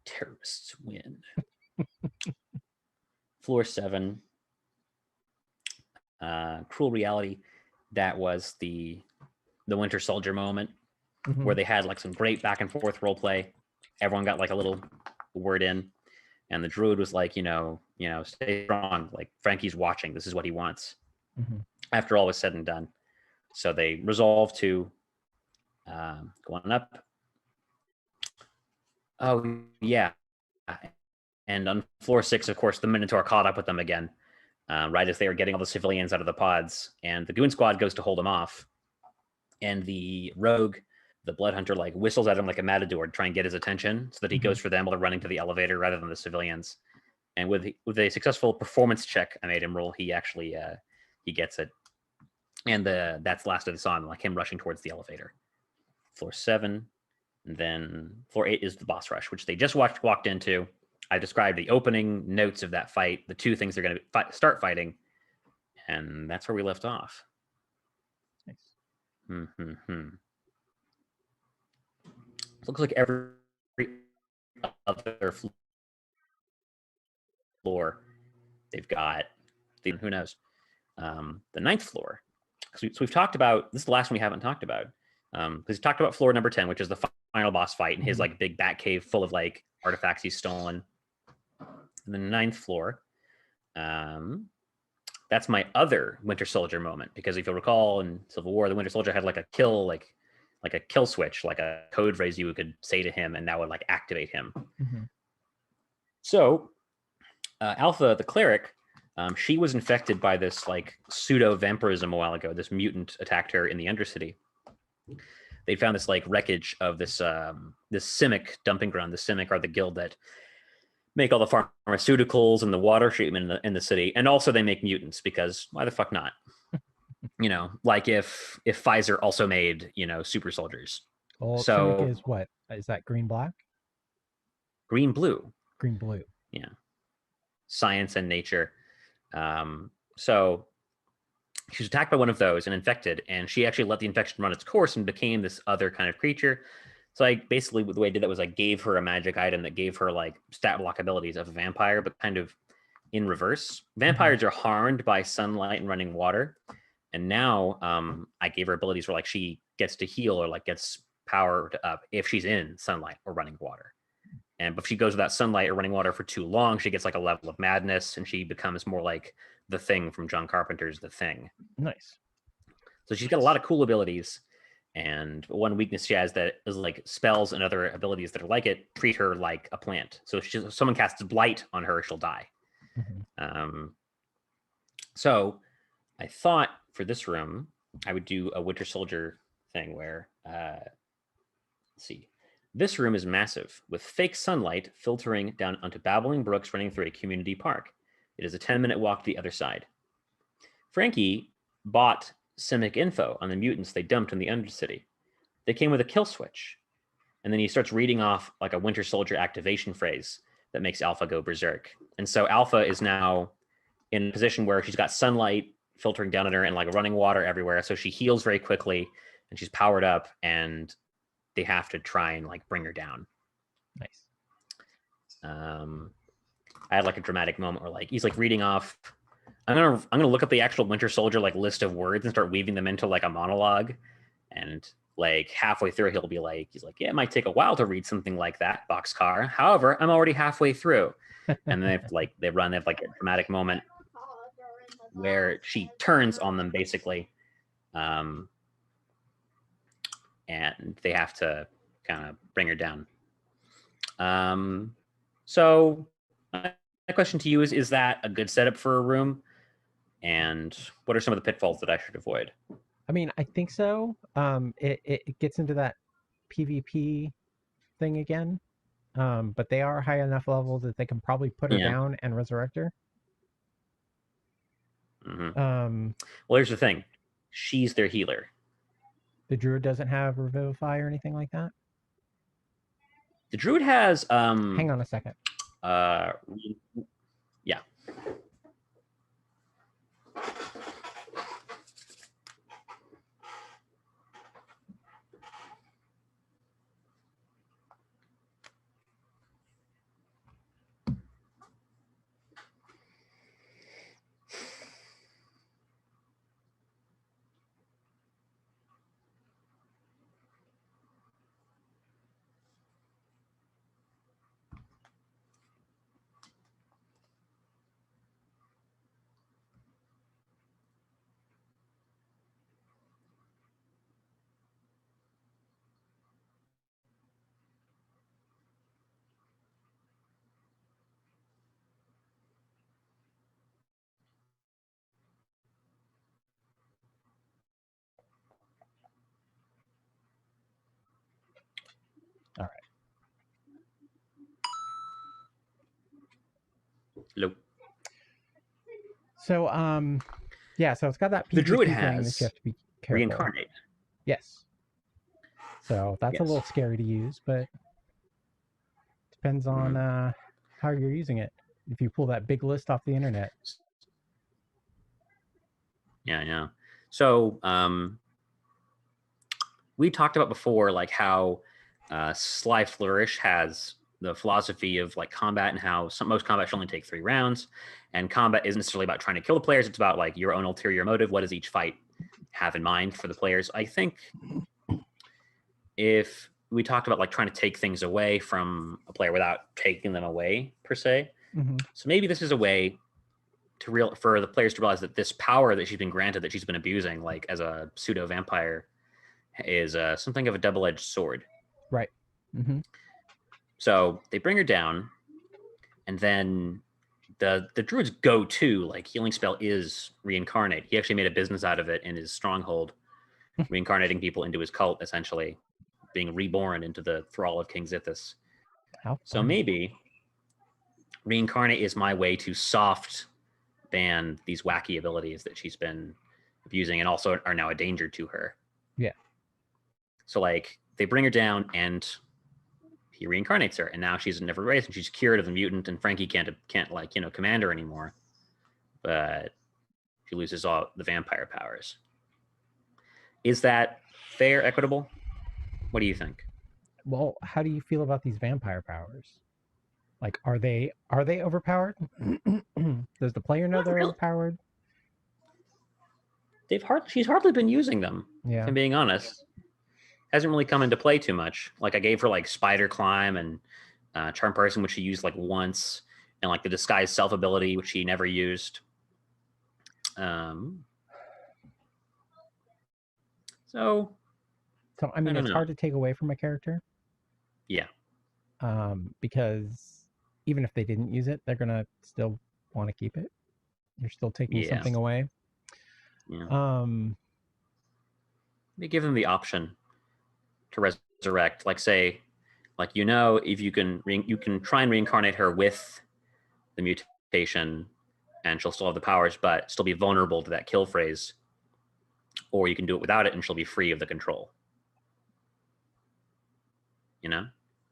Terrorists win. Floor 7. Cruel Reality. That was the Winter Soldier moment, where they had like some great back and forth role play. Everyone got like a little word in, and the druid was like, stay strong. Like, Frankie's watching. This is what he wants. After all was said and done, so they resolved to go on up. Oh yeah, and on floor 6, of course, the Minotaur caught up with them again, right as they were getting all the civilians out of the pods, and the Goon Squad goes to hold them off, and the rogue, the Blood Hunter, like whistles at him like a matador to try and get his attention, so that he goes for them while they're running to the elevator rather than the civilians. And with a successful performance check I made him roll, he actually he gets it, and that's the last of the song, like him rushing towards the elevator. Floor 7. And then floor 8 is the boss rush, which they just walked into. I described the opening notes of that fight, the two things they're going to start fighting, and that's where we left off. Nice. Looks like every other floor they've got, who knows, the 9th floor. So we've talked about, this is the last one we haven't talked about, because we talked about floor number 10, which is the final boss fight, and his like big bat cave full of like artifacts he's stolen. And the 9th floor, that's my other Winter Soldier moment, because if you'll recall in Civil War, the Winter Soldier had like a kill, like a kill switch, like a code phrase you could say to him, and that would like activate him. So Alpha, the cleric, she was infected by this like pseudo vampirism a while ago. This mutant attacked her in the Undercity. They found this like wreckage of this Simic dumping ground. The Simic are the guild that make all the pharmaceuticals and the water treatment in the city, and also they make mutants, because why the fuck not? Like if Pfizer also made super soldiers. Well, so Simic is what? Is that green black? Green blue. Green blue. Yeah. Science and nature. So she was attacked by one of those and infected, and she actually let the infection run its course and became this other kind of creature. So I basically, the way I did that was I gave her a magic item that gave her like stat block abilities of a vampire, but kind of in reverse. Vampires are harmed by sunlight and running water, and now I gave her abilities where like she gets to heal or like gets powered up if she's in sunlight or running water. And if she goes without sunlight or running water for too long, she gets like a level of madness, and she becomes more like the Thing from John Carpenter's The Thing. Nice. So she's got a lot of cool abilities, and one weakness she has that is like spells and other abilities that are like it treat her like a plant. So if someone casts blight on her, she'll die. So I thought for this room I would do a Winter Soldier thing where let's see. This room is massive, with fake sunlight filtering down onto babbling brooks running through a community park. It is a 10-minute walk to the other side. Frankie bought Simic info on the mutants they dumped in the Undercity. They came with a kill switch. And then he starts reading off like a Winter Soldier activation phrase that makes Alpha go berserk. And so Alpha is now in a position where she's got sunlight filtering down on her and like running water everywhere. So she heals very quickly, and she's powered up, and they have to try and like bring her down. Nice. I had like a dramatic moment where like he's like reading off. I'm gonna look up the actual Winter Soldier like list of words and start weaving them into like a monologue, and like halfway through, he'll be like, he's like, yeah, it might take a while to read something like that, Boxcar. However, I'm already halfway through. And then they have like a dramatic moment where she turns on them basically. And they have to kind of bring her down. So my question to you is that a good setup for a room? And what are some of the pitfalls that I should avoid? I mean, I think so. It gets into that PvP thing again. But they are high enough levels that they can probably put her Yeah. down and resurrect her. Well, here's the thing. She's their healer. The druid doesn't have revivify or anything like that. The druid has Hang on a second. Yeah. All right. Hello. So yeah, so it's got that PvP The druid thing that has you have to be careful. reincarnate. Yes. So that's a Yes. little scary to use, but depends on how you're using it. If you pull that big list off the internet. Yeah, I know. So we talked about before, like how Sly Flourish has the philosophy of like combat and how most combat should only take 3 rounds, and combat isn't necessarily about trying to kill the players. It's about like your own ulterior motive. What does each fight have in mind for the players? I think if we talked about like trying to take things away from a player without taking them away per se, so maybe this is a way for the players to realize that this power that she's been granted, that she's been abusing, like as a pseudo vampire, is something of a double-edged sword. Right. So they bring her down, and then the druid's go-to like healing spell is reincarnate. He actually made a business out of it in his stronghold, reincarnating people into his cult, essentially being reborn into the thrall of King Zithus. So maybe reincarnate is my way to soft ban these wacky abilities that she's been abusing and also are now a danger to her. Yeah. So like they bring her down and he reincarnates her, and now she's a different race and she's cured of the mutant, and Frankie can't like command her anymore, but she loses all the vampire powers. Is that fair, equitable? What do you think? Well, how do you feel about these vampire powers? Like, are they overpowered? Does the player know they're overpowered? She's hardly been using them. Yeah. If I'm being honest. Hasn't really come into play too much. Like I gave her like Spider Climb and Charm Person, which she used like once, and like the Disguise Self ability, which she never used. So I mean, it's hard to take away from a character. Yeah. Because even if they didn't use it, they're gonna still want to keep it. You're still taking something away. Yeah. They give them the option to resurrect, like say, like if you can try and reincarnate her with the mutation, and she'll still have the powers, but still be vulnerable to that kill phrase. Or you can do it without it, and she'll be free of the control.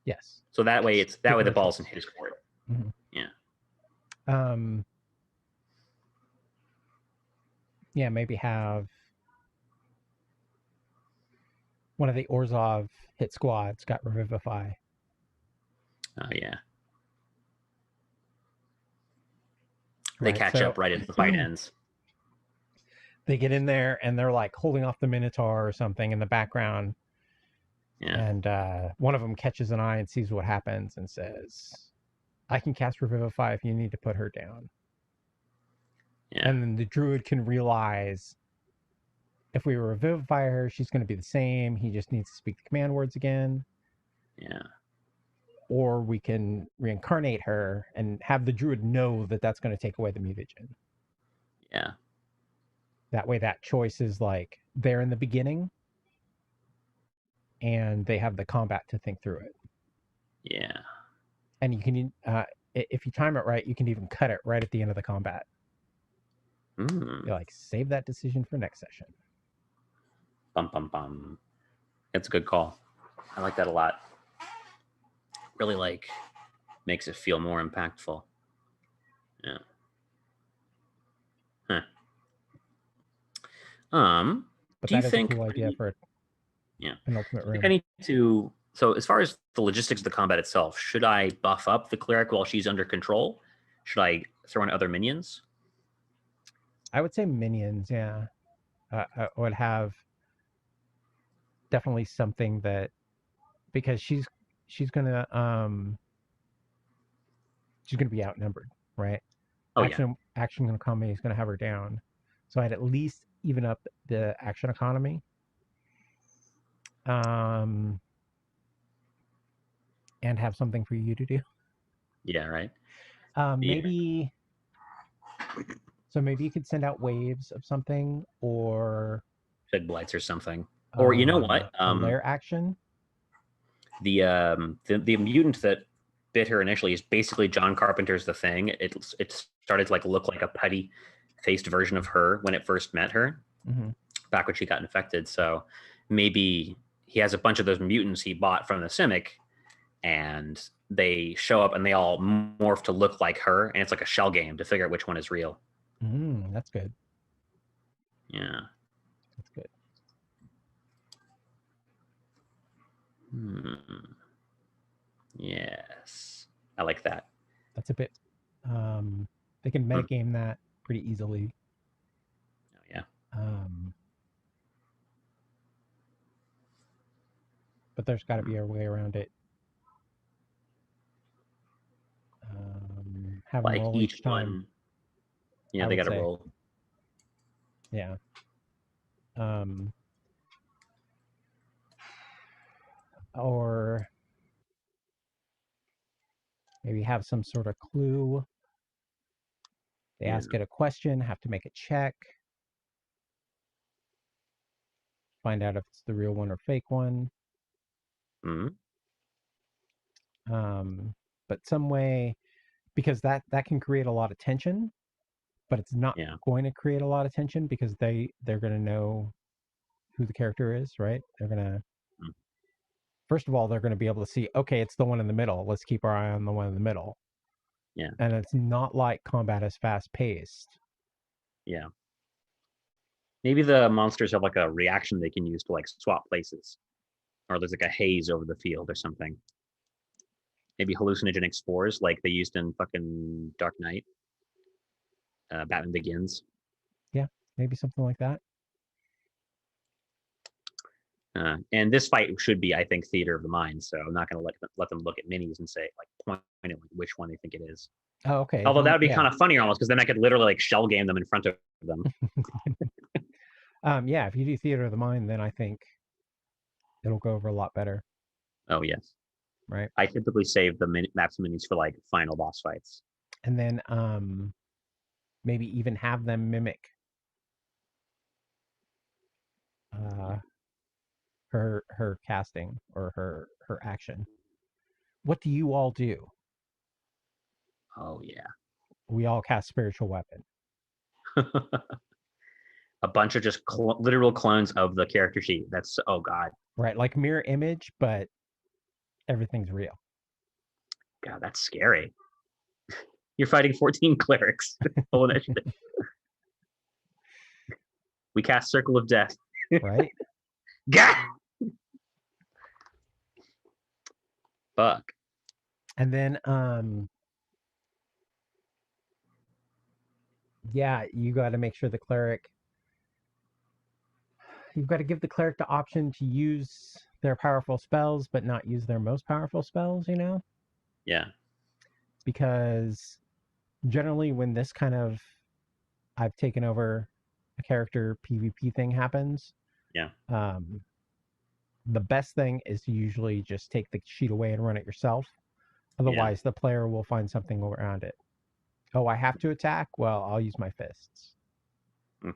Yes. So that way the ball's in his court. Yeah. Yeah, maybe have one of the Orzhov hit squads got Revivify. Oh yeah. They catch up right as the fight ends. They get in there and they're like holding off the Minotaur or something in the background, Yeah. And one of them catches an eye and sees what happens and says, I can cast Revivify if you need to put her down. Yeah. And then the druid can realize if we revivify her, she's going to be the same. He just needs to speak the command words again. Yeah. Or we can reincarnate her and have the druid know that that's going to take away the mutagen. Yeah. That way, that choice is like there in the beginning, and they have the combat to think through it. Yeah. And you can, if you time it right, you can even cut it right at the end of the combat. Mm. You're like, save that decision for next session. Bum bum bum. That's a good call. I like that a lot. Really like makes it feel more impactful. Yeah. Huh. But Do you that is a think? cool idea for Yeah. an ultimate I think room. I need to. So, as far as the logistics of the combat itself, should I buff up the cleric while she's under control? Should I throw in other minions? I would say minions, yeah. I would have definitely something that, because she's gonna be outnumbered, right? Oh yeah. Action economy is gonna have her down. So I'd at least even up the action economy. And have something for you to do. Yeah. Right. Yeah. Maybe maybe you could send out waves of something, or Fig blights or something. Or you know what? a lair action. The mutant that bit her initially is basically John Carpenter's The Thing. It started to like look like a putty faced version of her when it first met her, back when she got infected. So maybe he has a bunch of those mutants he bought from the Simic, and they show up and they all morph to look like her, and it's like a shell game to figure out which one is real. That's good. Yeah. That's good. Yes. I like that. That's a bit. They can metagame that pretty easily. Oh, yeah. But there's got to be a way around it. Have Like them roll each each time. one. Yeah, they got to roll. Yeah. Or maybe have some sort of clue. They ask it a question, have to make a check, find out if it's the real one or fake one. But some way, because that can create a lot of tension, but it's not going to create a lot of tension because they're going to know who the character is, right? They're going to, first of all, they're going to be able to see, okay, it's the one in the middle. Let's keep our eye on the one in the middle. Yeah. And it's not like combat is fast paced. Yeah. Maybe the monsters have like a reaction they can use to like swap places, or there's like a haze over the field or something. Maybe hallucinogenic spores like they used in fucking Dark Knight, Batman Begins. Yeah, maybe something like that. And this fight should be, I think, theater of the mind. So I'm not going to let them look at minis and say like point at like which one they think it is. Oh, okay. Although that would be kind of funny almost, because then I could literally like shell game them in front of them. Yeah, if you do theater of the mind, then I think it'll go over a lot better. Oh yes. Right. I typically save the maps minis for like final boss fights. And then maybe even have them mimic her casting or her action. What do you all do? Oh yeah. We all cast spiritual weapon. A bunch of just literal clones of the character sheet. That's oh god. Right, like mirror image, but everything's real. God, that's scary. You're fighting 14 clerics. Full initiative. We cast Circle of Death. Right? Gah! Fuck. And then yeah, you got to make sure you've got to give the cleric the option to use their powerful spells, but not use their most powerful spells, you know? Yeah. Because generally when this kind of I've taken over a character PvP thing happens, Yeah. the best thing is to usually just take the sheet away and run it yourself. Yeah. Otherwise, the player will find something around it. Oh, I have to attack? Well, I'll use my fists. Mm.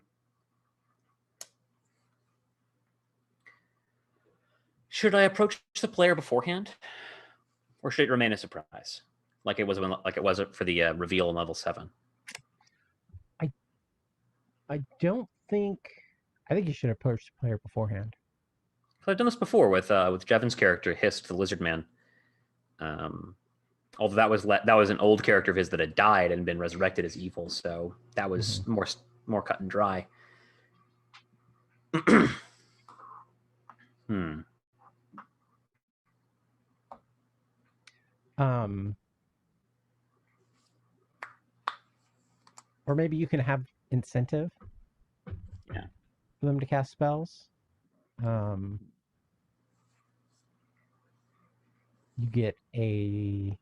Should I approach the player beforehand, or should it remain a surprise, like it was for the reveal in level 7? I don't think. I think you should approach the player beforehand. I've done this before with Jevin's character Hist the Lizard Man. Although that was an old character of his that had died and been resurrected as evil, so that was more cut and dry. Hmm. Or maybe you can have incentive. Yeah. For them to cast spells. You get I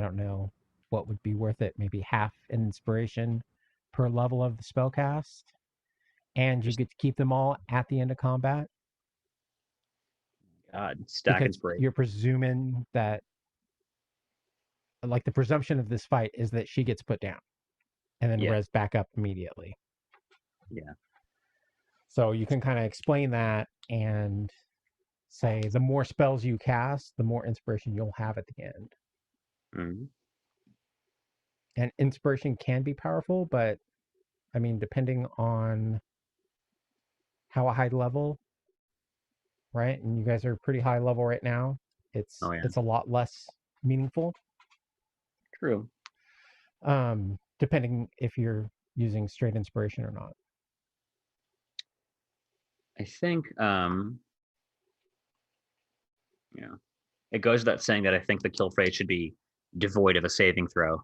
don't know what would be worth it, maybe half an inspiration per level of the spell cast. And you get to keep them all at the end of combat. God, stack Because inspiration. you're presuming that, like, the presumption of this fight is that she gets put down and then res back up immediately. Yeah. So you can kind of explain that and say the more spells you cast, the more inspiration you'll have at the end. Mm-hmm. And inspiration can be powerful, but I mean, depending on how high level, right? And you guys are pretty high level right now. It's a lot less meaningful. True. Depending if you're using straight inspiration or not. I think it goes without saying that I think the kill phrase should be devoid of a saving throw,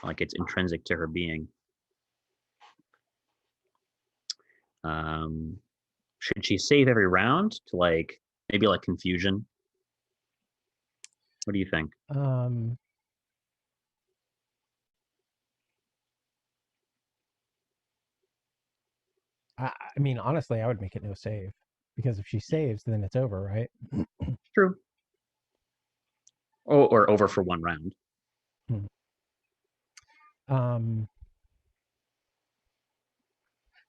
like it's intrinsic to her being. Should she save every round to maybe confusion? What do you think? I mean, honestly, I would make it no save, because if she saves, then it's over, right? True. Or over for one round.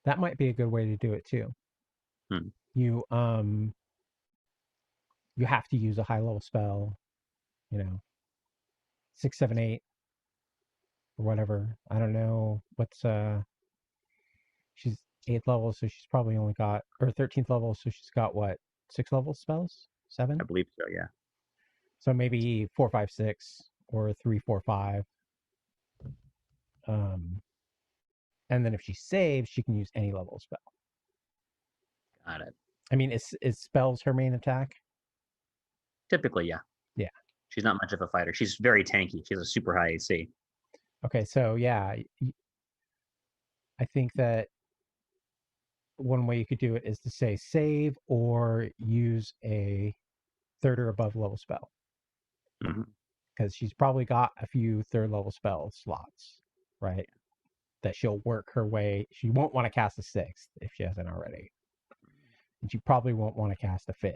That might be a good way to do it too. You have to use a high level spell, 6, 7, 8, or whatever. I don't know what's she's 8th level, so she's probably only got, or 13th level, so she's got what, 6 level spells? 7? I believe so, yeah. So maybe 4, 5, 6, or 3, 4, 5. And then if she saves, she can use any level spell. Got it. I mean, is spells her main attack? Typically, yeah. Yeah. She's not much of a fighter. She's very tanky. She has a super high AC. Okay, so yeah, I think that one way you could do it is to say save or use a 3rd or above level spell. Because she's probably got a few 3rd level spell slots, right? That she'll work her way. She won't want to cast a 6th if she hasn't already. And she probably won't want to cast a 5th.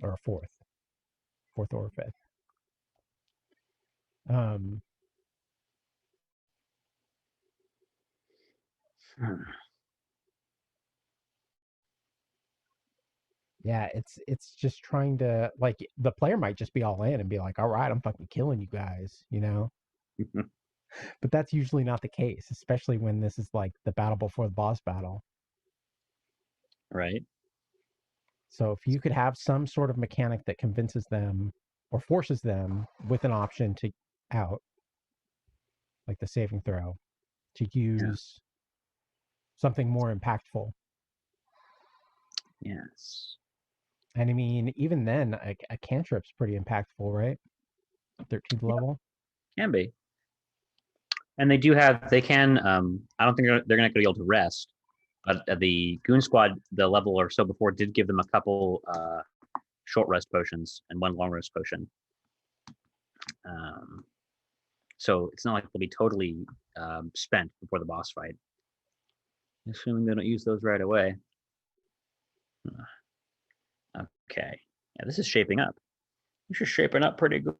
Or a 4th. 4th or 5th. Yeah, it's just trying to, like, the player might just be all in and be like, all right, I'm fucking killing you guys, But that's usually not the case, especially when this is like the battle before the boss battle. Right. So if you could have some sort of mechanic that convinces them or forces them with an option to out, like the saving throw, to use something more impactful. Yes. And I mean, even then, a cantrip's pretty impactful, right? 13th level. Can be. And they can, I don't think they're not going to be able to rest, But the Goon Squad, the level or so before, did give them a couple short rest potions and one long rest potion. So it's not like they'll be totally spent before the boss fight. Assuming they don't use those right away. Okay. Yeah, this is shaping up. This is shaping up pretty good.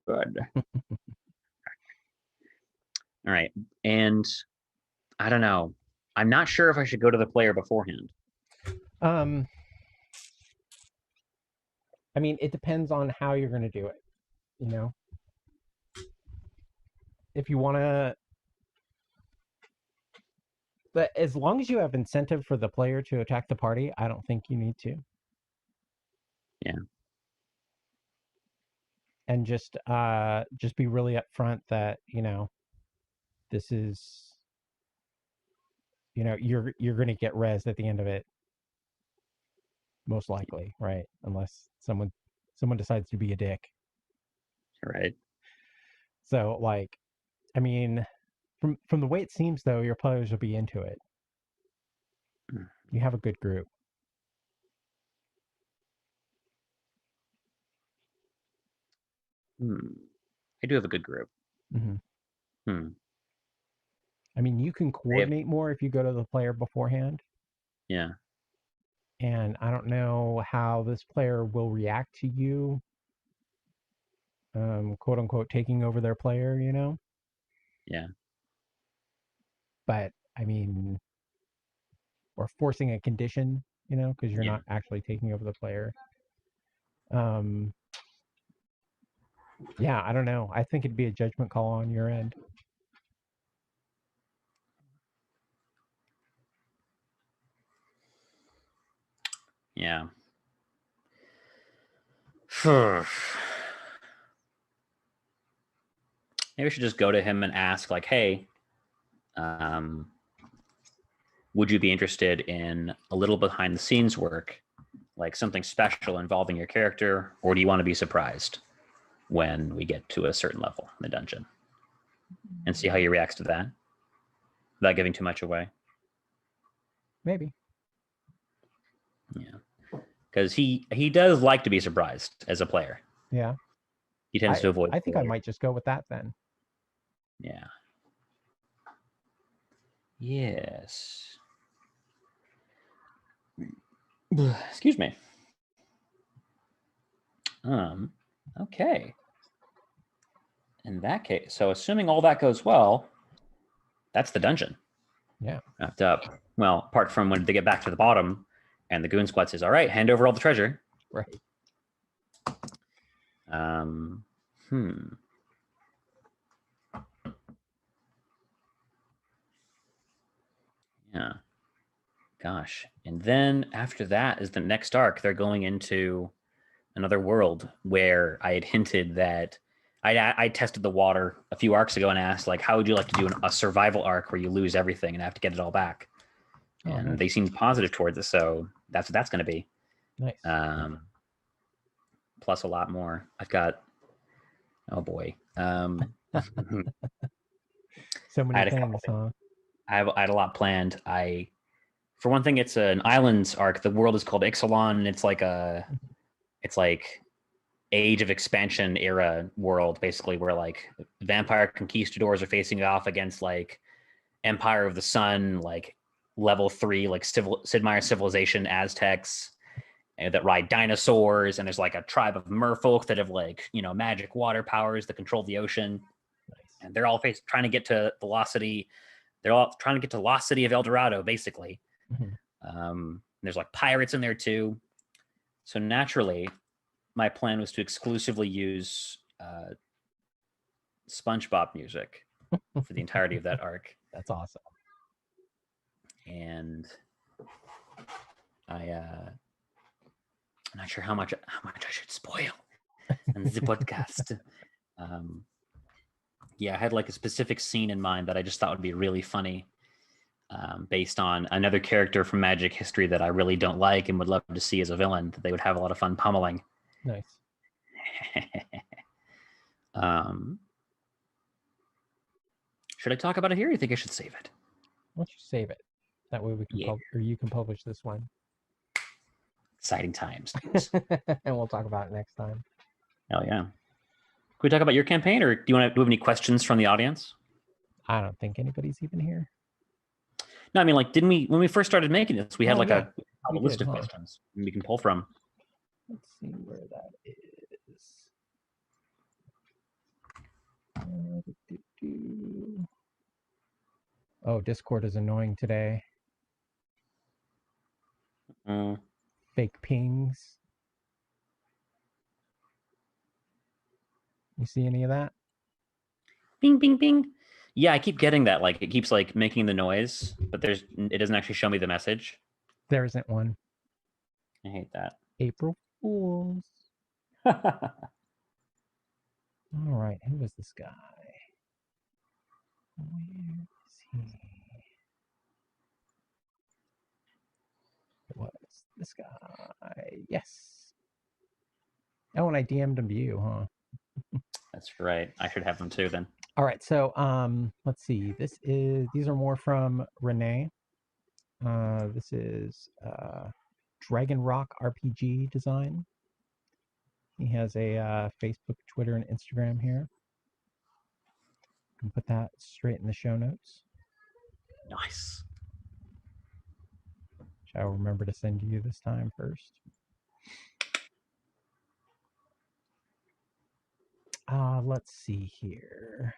All right. And I don't know. I'm not sure if I should go to the player beforehand. I mean, it depends on how you're going to do it. You know, if you want to, but as long as you have incentive for the player to attack the party, I don't think you need to. Yeah. And just be really upfront that, you know, this is, you know, you're going to get rezzed at the end of it, most likely, right? Unless someone decides to be a dick. Right. So, like, I mean, from the way it seems, though, your players will be into it. You have a good group. I do have a good group. Mm-hmm. I mean, you can coordinate more if you go to the player beforehand. Yeah. And I don't know how this player will react to you, quote unquote, taking over their player, you know? Yeah. But, I mean, or forcing a condition, you know, because you're not actually taking over the player. Yeah, I don't know. I think it'd be a judgment call on your end. Yeah. Maybe we should just go to him and ask, like, hey, would you be interested in a little behind the scenes work, like something special involving your character, or do you want to be surprised when we get to a certain level in the dungeon? And see how he reacts to that without giving too much away. Maybe. Yeah. Because he does like to be surprised as a player. Yeah. He tends to avoid. I think I might just go with that then. Yeah. Yes. Excuse me. Okay. In that case, so assuming all that goes well, that's the dungeon. Yeah. Wrapped up. Well, apart from when they get back to the bottom and the Goon Squad says, all right, hand over all the treasure. Right. Yeah. Gosh. And then after that is the next arc. They're going into another world where I had hinted that I tested the water a few arcs ago and asked, like, how would you like to do a survival arc where you lose everything and have to get it all back? And nice. they seemed positive towards it. So that's what that's going to be. Nice. Plus a lot more. I've got, oh boy. So many things, huh? I had a lot planned. For one thing, it's an islands arc. The world is called Ixalan, and it's like Age of Expansion era world, basically, where like vampire conquistadors are facing off against like Empire of the Sun, like level 3, like Sid Meier's Civilization Aztecs that ride dinosaurs, and there's like a tribe of merfolk that have like, you know, magic water powers that control the ocean. Nice. And they're all trying to get to the lost city. They're all trying to get to the lost city of El Dorado, basically. There's like pirates in there too. So naturally, my plan was to exclusively use SpongeBob music for the entirety of that arc. That's awesome. And I'm not sure how much I should spoil in the podcast. Yeah, I had like a specific scene in mind that I just thought would be really funny, based on another character from Magic history that I really don't like and would love to see as a villain that they would have a lot of fun pummeling. Nice. Should I talk about it here, or you think I should save it? Why don't you save it? That way we can Yeah. or you can publish this one. Exciting times. And we'll talk about it next time. Hell yeah. Can we talk about your campaign, or do you have any questions from the audience? I don't think anybody's even here. No, I mean, like, didn't we, when we first started making this, we had like a list of questions we can pull from. Let's see where that is. Oh, Discord is annoying today. Fake pings. You see any of that? Bing, bing, bing. Yeah, I keep getting that. Like, it keeps like making the noise, but it doesn't actually show me the message. There isn't one. I hate that. April Fools. All right, who is this guy? Where is he? It was this guy. Yes. Oh, and I DM'd him to you, huh? That's right. I should have them too then. All right, so let's see. These are more from Renee. This is Dragon Rock RPG design. He has a Facebook, Twitter, and Instagram here. You can put that straight in the show notes. Nice. Which I will remember to send you this time first. Let's see here.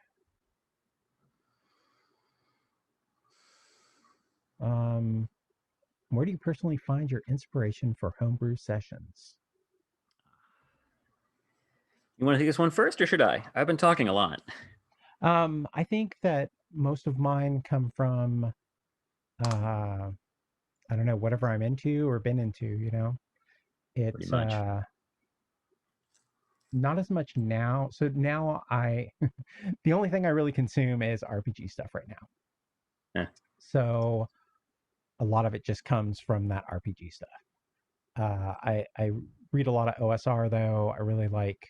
Where do you personally find your inspiration for homebrew sessions? You want to take this one first, or should I? I've been talking a lot. I think that most of mine come from, I don't know, whatever I'm into or been into, you know? It's not as much now. So now the only thing I really consume is RPG stuff right now. Yeah. So a lot of it just comes from that RPG stuff. I read a lot of OSR though. I really like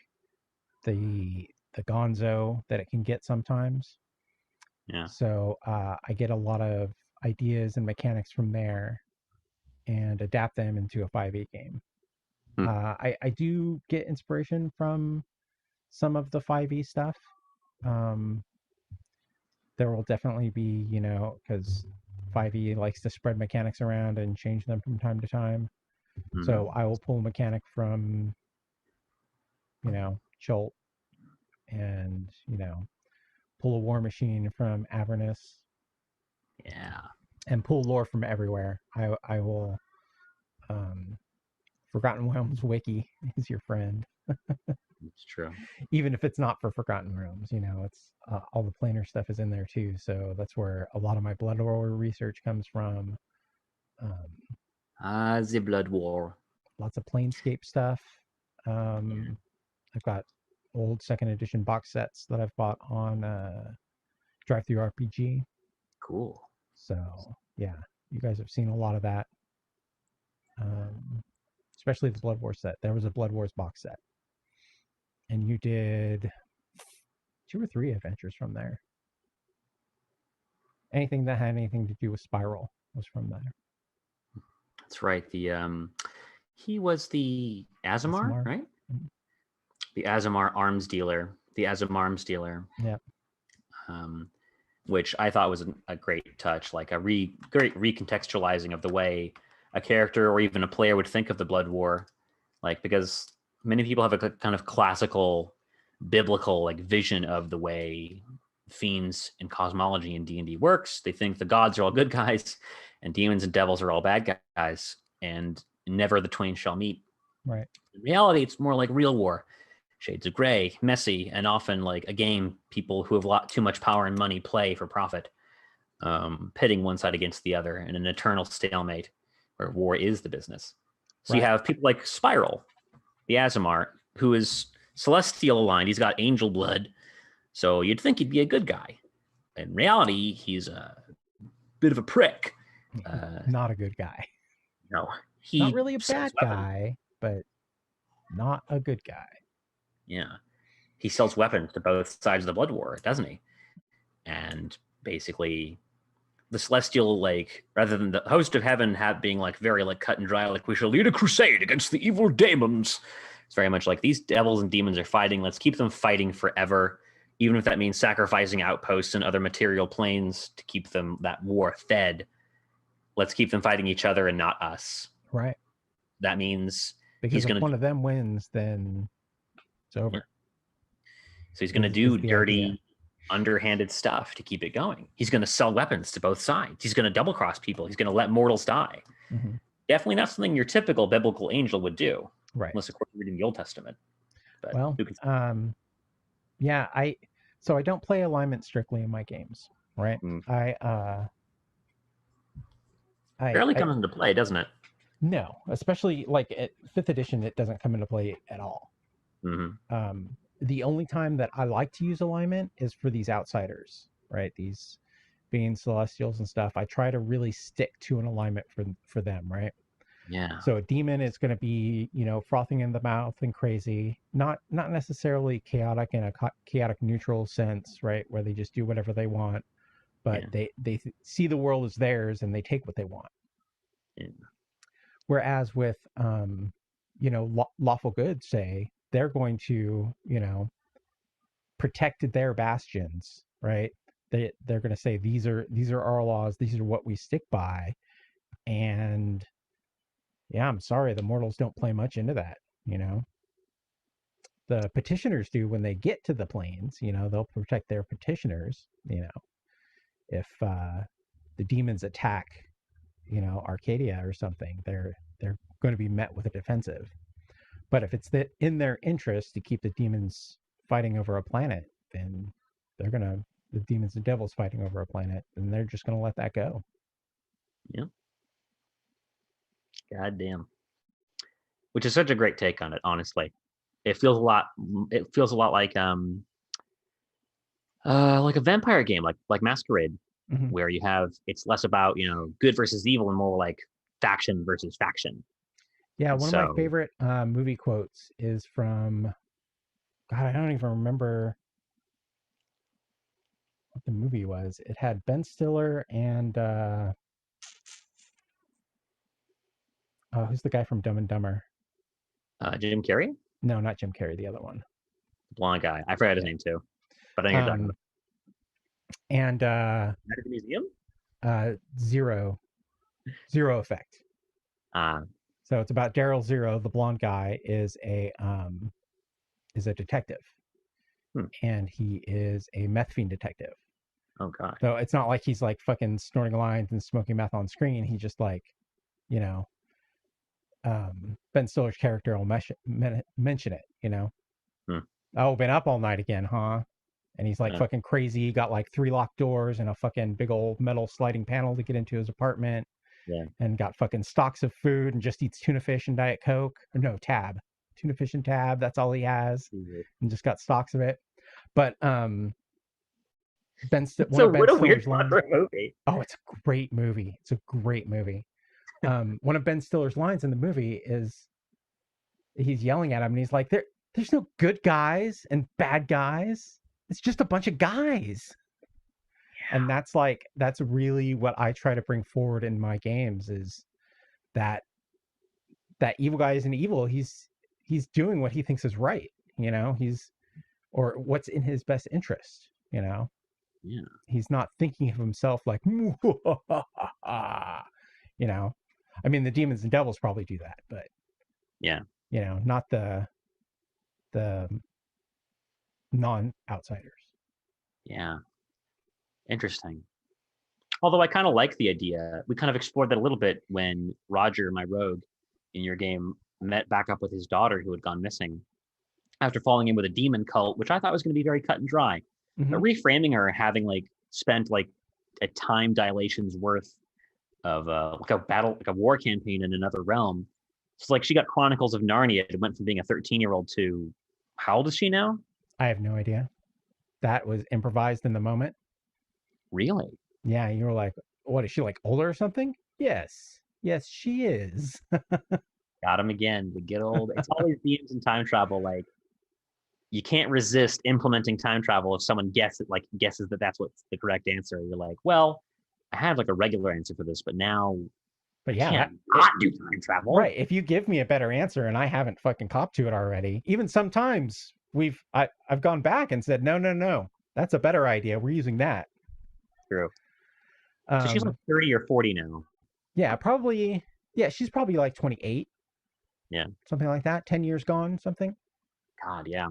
the gonzo that it can get sometimes. Yeah. So I get a lot of ideas and mechanics from there and adapt them into a 5e game. I do get inspiration from some of the 5e stuff. There will definitely be, you know, because 5e likes to spread mechanics around and change them from time to time. Mm-hmm. So I will pull a mechanic from, you know, Chult, and, you know, pull a war machine from Avernus. Yeah. And pull lore from everywhere. I will, Forgotten Realms Wiki is your friend. It's true. Even if it's not for Forgotten Realms, you know, it's all the planar stuff is in there too. So that's where a lot of my Blood War research comes from. The Blood War. Lots of Planescape stuff. I've got old 2nd edition box sets that I've bought on Drive-Thru RPG. Cool. So yeah, you guys have seen a lot of that. Especially the Blood Wars set. There was a Blood Wars box set. And you did 2 or 3 adventures from there. Anything that had anything to do with Spiral was from there. That's right. He was the Aasimar, right? Mm-hmm. The Aasimar arms dealer. The Aasim arms dealer. Yeah. Which I thought was a great touch, like a great recontextualizing of the way a character or even a player would think of the Blood War, like, because many people have a kind of classical, biblical like vision of the way fiends and cosmology in D&D works. They think the gods are all good guys, and demons and devils are all bad guys, and never the twain shall meet. Right. In reality, it's more like real war. Shades of gray, messy, and often like a game people who have a lot too much power and money play for profit, pitting one side against the other in an eternal stalemate where war is the business. So You have people like Spiral, the Aasimar, who is celestial aligned. He's got angel blood, so you'd think he'd be a good guy. In reality, he's a bit of a prick. Not a good guy. No, he's not really a bad guy, but not a good guy. Yeah. He sells weapons to both sides of the Blood War, doesn't he? And basically, the celestial, like, rather than the host of heaven being like very like cut and dry, like we shall lead a crusade against the evil demons. It's very much like these devils and demons are fighting. Let's keep them fighting forever, even if that means sacrificing outposts and other material planes to keep them that war fed. Let's keep them fighting each other and not us. Right. That means because if one of them wins, then it's over. Yeah. So he's going to do dirty, underhanded stuff to keep it going. He's going to sell weapons to both sides. He's going to double cross people. He's going to let mortals die. Mm-hmm. Definitely not something your typical biblical angel would do, right? Unless, of course, you're reading the Old Testament. But well, yeah, I don't play alignment strictly in my games, right? It barely comes into play, doesn't it? No, especially like at 5th edition, it doesn't come into play at all. Mm-hmm. The only time that I like to use alignment is for these outsiders, right? These being celestials and stuff. I try to really stick to an alignment for them, right? Yeah. So a demon is going to be, frothing in the mouth and crazy, not necessarily chaotic in a chaotic neutral sense, right? Where they just do whatever they want, but they see the world as theirs and they take what they want. Yeah. Whereas with, lawful good, say, they're going to, protect their bastions, right? They're going to say, these are our laws. These are what we stick by. And yeah, I'm sorry, the mortals don't play much into that, The petitioners do when they get to the planes, they'll protect their petitioners, If the demons attack, Arcadia or something, they're going to be met with a defensive. But if it's in their interest to keep the demons fighting over a planet, then the demons and devils fighting over a planet, then they're just going to let that go. Yeah. God damn. Which is such a great take on it, honestly. It feels a lot like a vampire game, like Masquerade, mm-hmm. where it's less about, good versus evil and more like faction versus faction. Yeah, one of my favorite movie quotes is from, God, I don't even remember what the movie was. It had Ben Stiller and who's the guy from Dumb and Dumber? Jim Carrey? No, not Jim Carrey. The other one. Blonde guy. I forgot his name too. But I know you're talking about. And Night at the Museum? Zero Effect. So it's about Daryl Zero, the blonde guy, is a detective, and he is a meth fiend detective. Oh god! So it's not like he's like fucking snorting lines and smoking meth on screen. He just like, Ben Stiller's character will mention it. Oh, been up all night again, huh? And he's like fucking crazy. He got like 3 locked doors and a fucking big old metal sliding panel to get into his apartment. Yeah. And got fucking stocks of food and just eats tuna fish and Diet Coke. Or no, Tab. Tuna fish and Tab. That's all he has. Mm-hmm. And just got stocks of it. But Ben Stiller's lines. Movie. Oh, it's a great movie. It's a great movie. One of Ben Stiller's lines in the movie is he's yelling at him and he's like, there's no good guys and bad guys. It's just a bunch of guys. And that's really what I try to bring forward in my games is that evil guy isn't evil. He's doing what he thinks is right, or what's in his best interest, Yeah. He's not thinking of himself like, I mean, the demons and devils probably do that, but yeah, not the non-outsiders. Yeah. Interesting. Although I kind of like the idea. We kind of explored that a little bit when Roger, my rogue, in your game, met back up with his daughter who had gone missing after falling in with a demon cult, which I thought was going to be very cut and dry. Mm-hmm. But reframing her having spent a time dilation's worth of a war campaign in another realm. It's like she got Chronicles of Narnia. It went from being a 13-year-old to how old is she now? I have no idea. That was improvised in the moment. Really? Yeah, you were like, what, is she like older or something? Yes, she is. Got him again. The good old. It's always themes in time travel. You can't resist implementing time travel if someone guesses that that's what's the correct answer. You're like, well, I had like a regular answer for this, but now But I yeah, can't not do time travel. right. If you give me a better answer and I haven't fucking copped to it already, even sometimes I've gone back and said, no, no, no, that's a better idea. We're using that. True. So she's like Um, 30 or 40 now. yeah, probably. Yeah, she's probably like 28, Yeah. something like that. 10 years gone, something. God, yeah.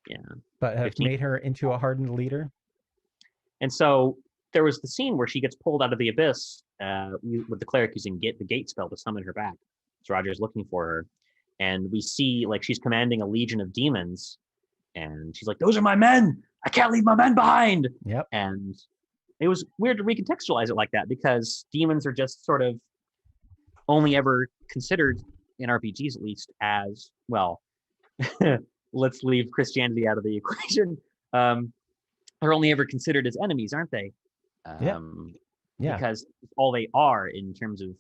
Yeah. But have 15. made her into a hardened leader. And so there was the scene where she gets pulled out of the abyss with the cleric using the gate spell to summon her back. So Roger's looking for her. And we see like she's commanding a legion of demons. And she's like, those are my men. I can't leave my men behind. Yep. And it was weird to recontextualize it like that because demons are just sort of only ever considered in RPGs, at least, as well. Let's leave Christianity out of the equation. Are only ever considered as enemies, aren't they? Yeah. Yeah. Because all they are in terms of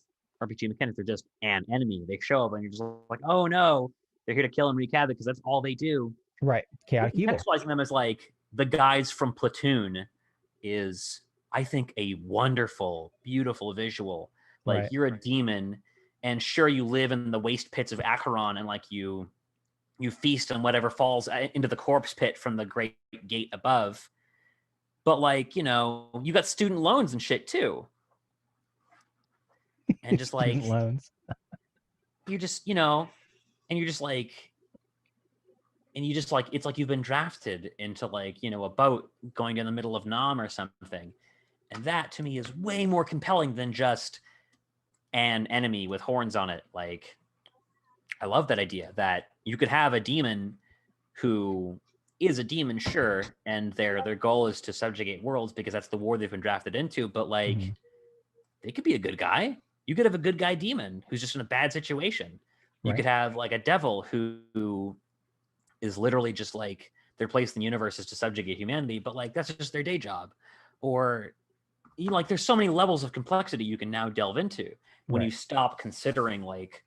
RPG mechanics, they're just an enemy. They show up and you're just like, oh no, they're here to kill and wreak havoc because that's all they do. Right. Chaotic evil. Contextualizing them as like the guys from Platoon is, I think, a wonderful, beautiful visual. Like Right. you're a demon, and sure, you live in the waste pits of Acheron, and like you feast on whatever falls into the corpse pit from the great gate above. But like, you know, you got student loans and shit too. And just like Student loans. you just, you know, and you're just like, and you just like, it's like you've been drafted into like, you know, a boat going in the middle of Nam or something. And that to me is way more compelling than just an enemy with horns on it. Like, I love that idea that you could have a demon who is a demon, sure, and their goal is to subjugate worlds because that's the war they've been drafted into. But like, they could be a good guy. You could have a good guy demon who's just in a bad situation. You could have like a devil who is literally just like their place in the universe is to subjugate humanity, but like that's just their day job. Or you know, like there's so many levels of complexity you can now delve into when you stop considering like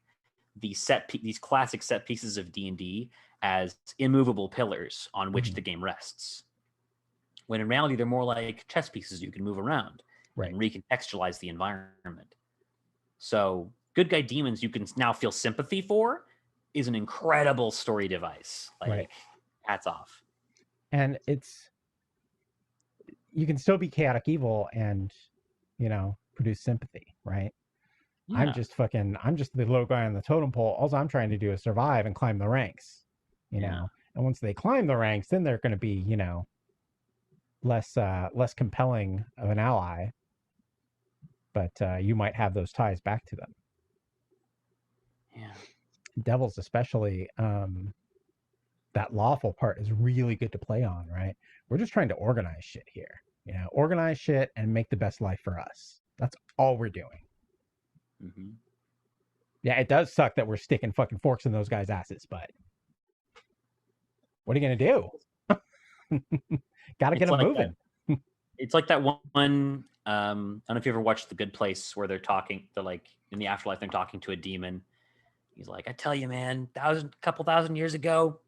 these classic set pieces of D&D as immovable pillars on which the game rests. When in reality, they're more like chess pieces you can move around and recontextualize the environment. So good guy demons you can now feel sympathy for is an incredible story device. Like hats off. And you can still be chaotic evil and, you know, produce sympathy, right? Yeah. I'm just the low guy on the totem pole. All I'm trying to do is survive and climb the ranks, you know. And once they climb the ranks, then they're going to be, you know, less compelling of an ally. But you might have those ties back to them. Yeah. Devils especially, that lawful part is really good to play on, right? We're just trying to organize shit here. You know, organize shit and make the best life for us. That's all we're doing. Mm-hmm. Yeah, it does suck that we're sticking fucking forks in those guys' asses, but what are you gonna do? Gotta get them like moving. It's like that one. I don't know if you ever watched The Good Place, where they're like in the afterlife, they're talking to a demon. He's like, I tell you, man, couple thousand years ago,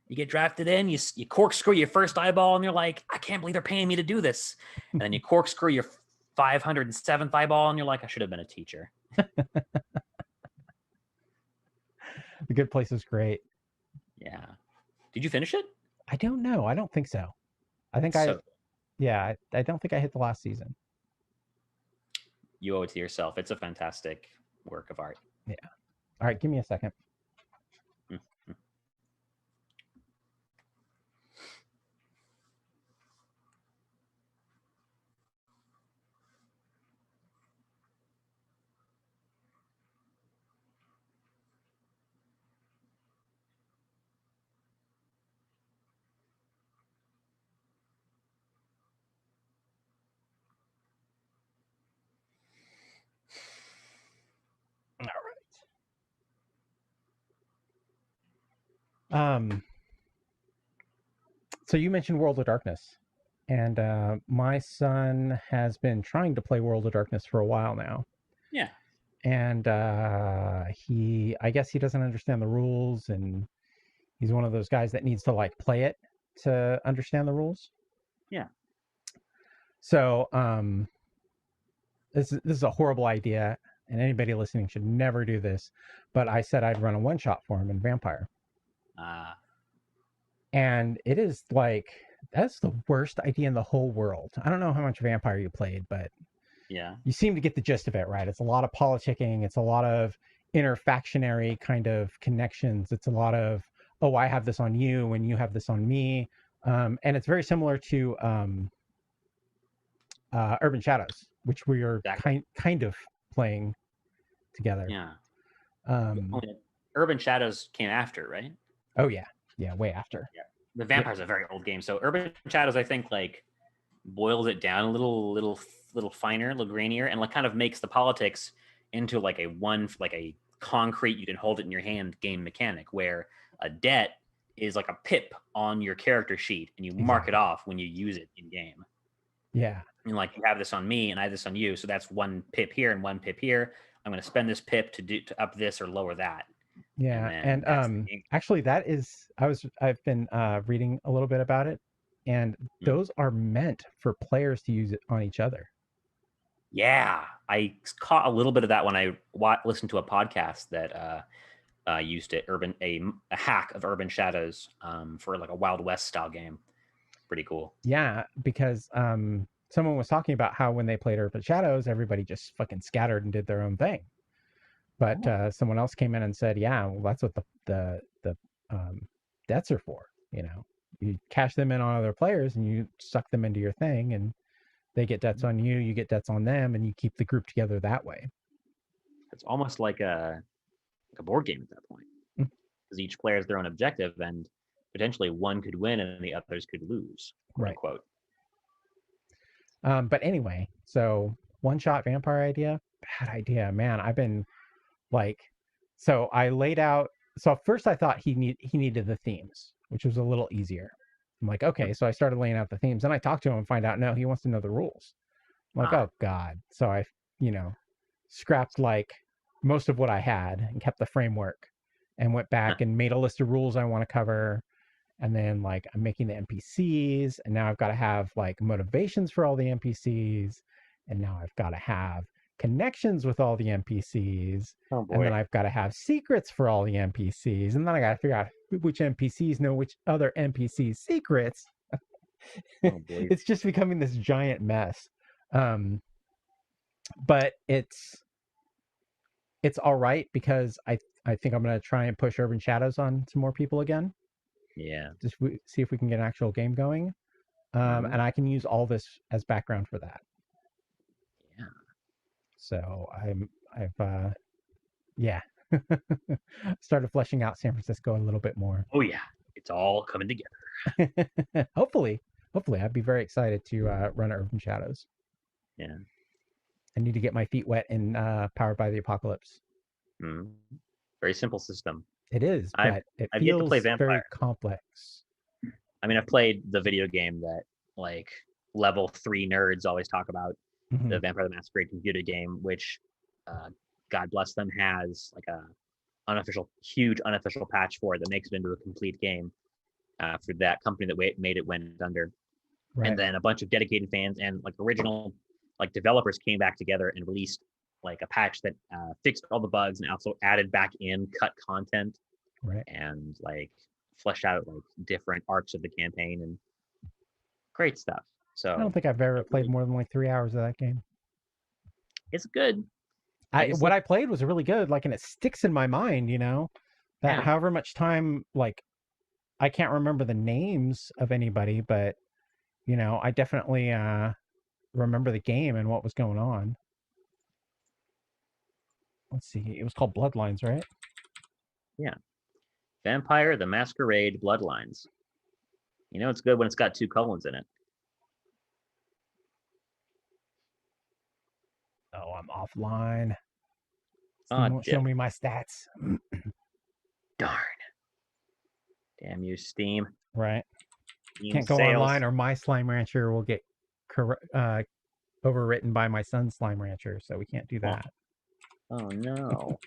you get drafted in, you corkscrew your first eyeball, and you're like, I can't believe they're paying me to do this. And then you corkscrew your 507th eyeball, and you're like, I should have been a teacher. The Good Place is great. Yeah. Did you finish it? I don't know. I don't think so. I think I don't think I hit the last season. You owe it to yourself. It's a fantastic work of art. Yeah. All right, give me a second. Mm-hmm. So you mentioned World of Darkness, and my son has been trying to play World of Darkness for a while now. Yeah. And I guess he doesn't understand the rules, and he's one of those guys that needs to like play it to understand the rules. Yeah. So this is a horrible idea, and anybody listening should never do this. But I said I'd run a one shot for him in Vampire, and it is like that's the worst idea in the whole world. I don't know how much Vampire you played, but Yeah. you seem to get the gist of it, right? It's a lot of politicking. It's a lot of interfactionary kind of connections. It's a lot of, oh, I have this on you and you have this on me. And it's very similar to Urban Shadows, which we are Exactly. kind of playing together. Yeah. Um, Urban Shadows came after, right? oh yeah, way after. Yeah. The Vampire's a very old game, so Urban Shadows, I think, like boils it down a little finer, a little grainier, and like kind of makes the politics into like a concrete, you can hold it in your hand game mechanic, where a debt is like a pip on your character sheet, and you mark it off when you use it in game. Yeah. And like you have this on me, and I have this on you, so that's one pip here and one pip here. I'm going to spend this pip to up this or lower that. Yeah, and actually, I've been reading a little bit about it, and those are meant for players to use it on each other. Yeah, I caught a little bit of that when I listened to a podcast that used it, a hack of Urban Shadows for like a Wild West style game. Pretty cool. Yeah, because someone was talking about how when they played Urban Shadows, everybody just fucking scattered and did their own thing. But someone else came in and said, "Yeah, well, that's what the debts are for. You know, you cash them in on other players, and you suck them into your thing, and they get debts on you, you get debts on them, and you keep the group together that way." It's almost like a board game at that point, because each player has their own objective, and potentially one could win and the others could lose, quote unquote. But anyway, so one shot vampire idea, bad idea, man. I've been like, so I laid out. So first I thought he needed the themes, which was a little easier. I'm like, okay, so I started laying out the themes, and I talked to him and find out no, he wants to know the rules. I'm like, oh god. So I, scrapped like most of what I had and kept the framework, and went back and made a list of rules I want to cover. And then like I'm making the NPCs, and now I've got to have like motivations for all the NPCs, and now I've got to have connections with all the NPCs, and then I've got to have secrets for all the NPCs, and then I got to figure out which NPCs know which other NPCs secrets. It's just becoming this giant mess. But it's all right because I think I'm going to try and push Urban Shadows on some more people again. Yeah. Just see if we can get an actual game going. And I can use all this as background for that. Yeah. So I've started fleshing out San Francisco a little bit more. Oh yeah, it's all coming together. Hopefully, I'd be very excited to run Urban Shadows. Yeah. I need to get my feet wet in Powered by the Apocalypse. Very simple system. It is, but it I've yet to feels play Vampire. very complex. I mean, I've played the video game that like level 3 nerds always talk about, the Vampire the Masquerade computer game, which God bless them has like a huge unofficial patch for it that makes it into a complete game for that company that made it went under. Right. And then a bunch of dedicated fans and like original like developers came back together and released like a patch that fixed all the bugs and also added back in cut content, right, and like fleshed out like different arcs of the campaign and great stuff. So I don't think I've ever played more than like 3 hours of that game. It's good. What I played was really good, like, and it sticks in my mind, that however much time, like, I can't remember the names of anybody, but I definitely remember the game and what was going on. Let's see, it was called Bloodlines, right? Yeah. Vampire the Masquerade Bloodlines. It's good when it's got 2 colons in it. Oh, I'm offline. Steam won't show me my stats. Darn. Damn you, Steam. Right. Can't go online or my Slime Rancher will get overwritten by my son's Slime Rancher, so we can't do that. Oh no.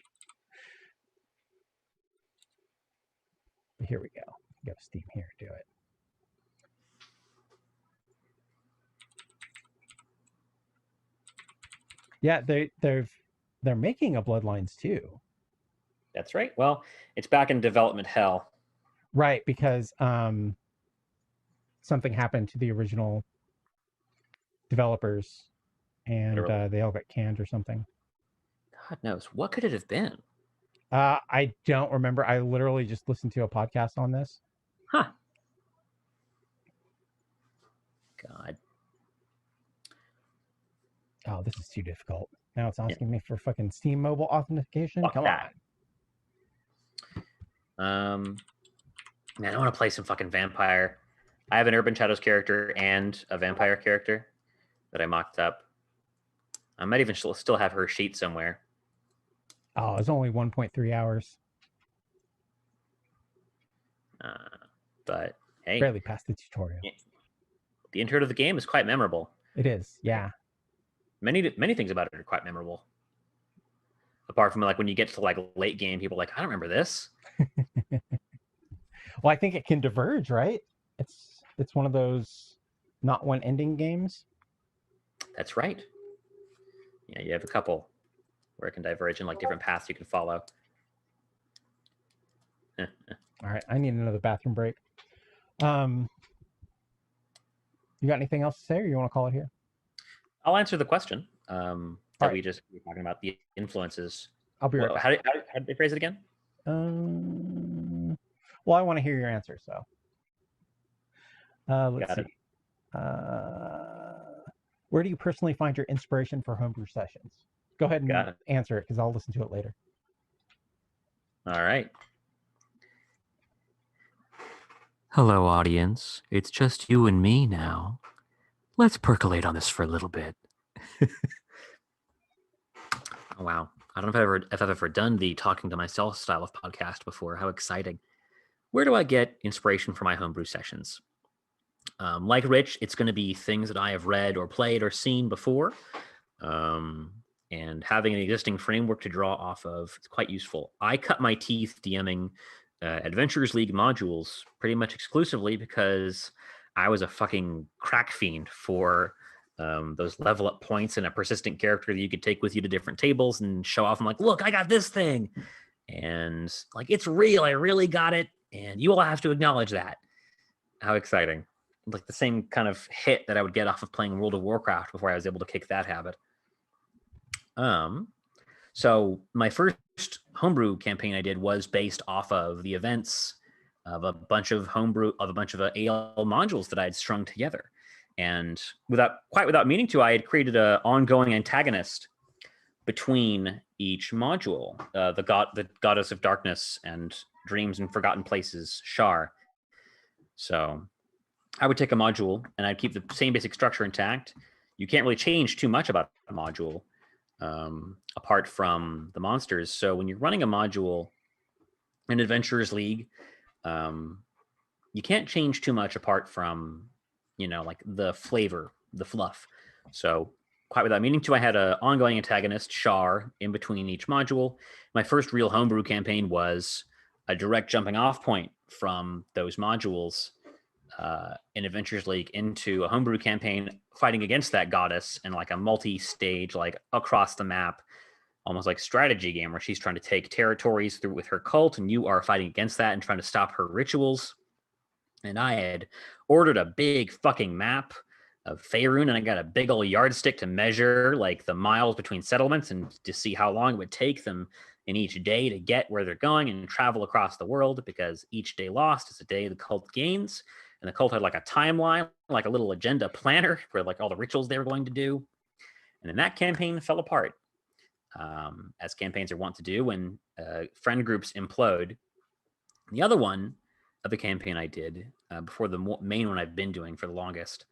Here we go. Go Steam here, do it. Yeah, they're making a Bloodlines 2. That's right. Well, it's back in development hell. Right, because something happened to the original developers and Literally. they all got canned or something. God knows. What could it have been? I don't remember. I literally just listened to a podcast on this. Huh. God. Oh, this is too difficult. Now it's asking me for fucking Steam mobile authentication. Fuck Come that. on. Man, I want to play some fucking vampire. I have an Urban Shadows character and a vampire character that I mocked up. I might even still have her sheet somewhere. Oh, it's only 1.3 hours. But hey, Barely past the tutorial. the intro to the game is quite memorable. It is, yeah. Many things about it are quite memorable. Apart from like when you get to like late game, people are like, I don't remember this. Well, I think it can diverge, right? It's one of those not one ending games. That's right. Yeah, you have a couple where it can diverge in like different paths you can follow. All right, I need another bathroom break. You got anything else to say, or you want to call it here? I'll answer the question that right. we just were talking about, the influences. I'll be right back. How did they phrase it again? Well, I want to hear your answer, so let's Got see. Where do you personally find your inspiration for homebrew sessions? Go ahead and answer it, because I'll listen to it later. All right. Hello, audience. It's just you and me now. Let's percolate on this for a little bit. Oh, wow. I don't know if I've ever done the talking to myself style of podcast before. How exciting. Where do I get inspiration for my homebrew sessions? Like Rich, it's going to be things that I have read or played or seen before. And having an existing framework to draw off of is quite useful. I cut my teeth DMing Adventurers League modules pretty much exclusively because I was a fucking crack fiend for those level up points and a persistent character that you could take with you to different tables and show off. I'm like, look, I got this thing. And like, it's real. I really got it. And you all have to acknowledge that. How exciting. Like the same kind of hit that I would get off of playing World of Warcraft before I was able to kick that habit. So my first homebrew campaign I did was based off of the events of a bunch of AL modules that I had strung together. And without meaning to, I had created an ongoing antagonist between each module, the goddess of darkness and dreams and forgotten places, Shar. So I would take a module and I'd keep the same basic structure intact. You can't really change too much about a module apart from the monsters. So when you're running a module in Adventurers League, you can't change too much apart from, like the flavor, the fluff. So quite without meaning to, I had an ongoing antagonist, Shar, in between each module. My first real homebrew campaign was a direct jumping off point from those modules in Adventures League into a homebrew campaign fighting against that goddess in like a multi-stage, like across the map, almost like strategy game where she's trying to take territories through with her cult and you are fighting against that and trying to stop her rituals. And I had ordered a big fucking map of Faerun and I got a big old yardstick to measure like the miles between settlements and to see how long it would take them in each day to get where they're going and travel across the world, because each day lost is a day the cult gains. And the cult had like a timeline, like a little agenda planner for like all the rituals they were going to do. And then that campaign fell apart, as campaigns are wont to do when friend groups implode. The other one of the campaign I did before the main one I've been doing for the longest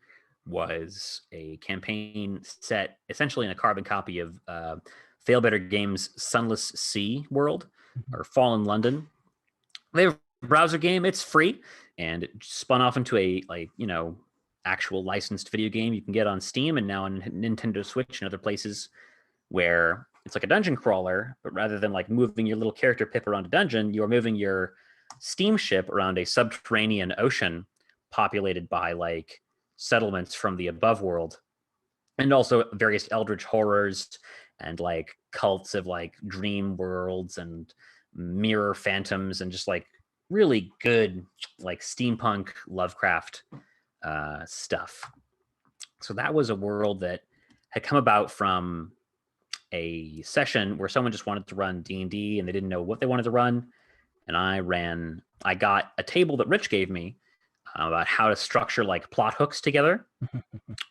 was a campaign set essentially in a carbon copy of Failbetter Games' Sunless Sea world, or Fallen London. They have a browser game. It's free. And it spun off into a actual licensed video game you can get on Steam and now on Nintendo Switch and other places, where it's like a dungeon crawler, but rather than like moving your little character Pip around a dungeon, you're moving your steamship around a subterranean ocean populated by like settlements from the above world. and also various eldritch horrors and like cults of like dream worlds and mirror phantoms and just like really good like steampunk Lovecraft stuff. So that was a world that had come about from a session where someone just wanted to run D&D and they didn't know what they wanted to run, and I got a table that Rich gave me about how to structure like plot hooks together.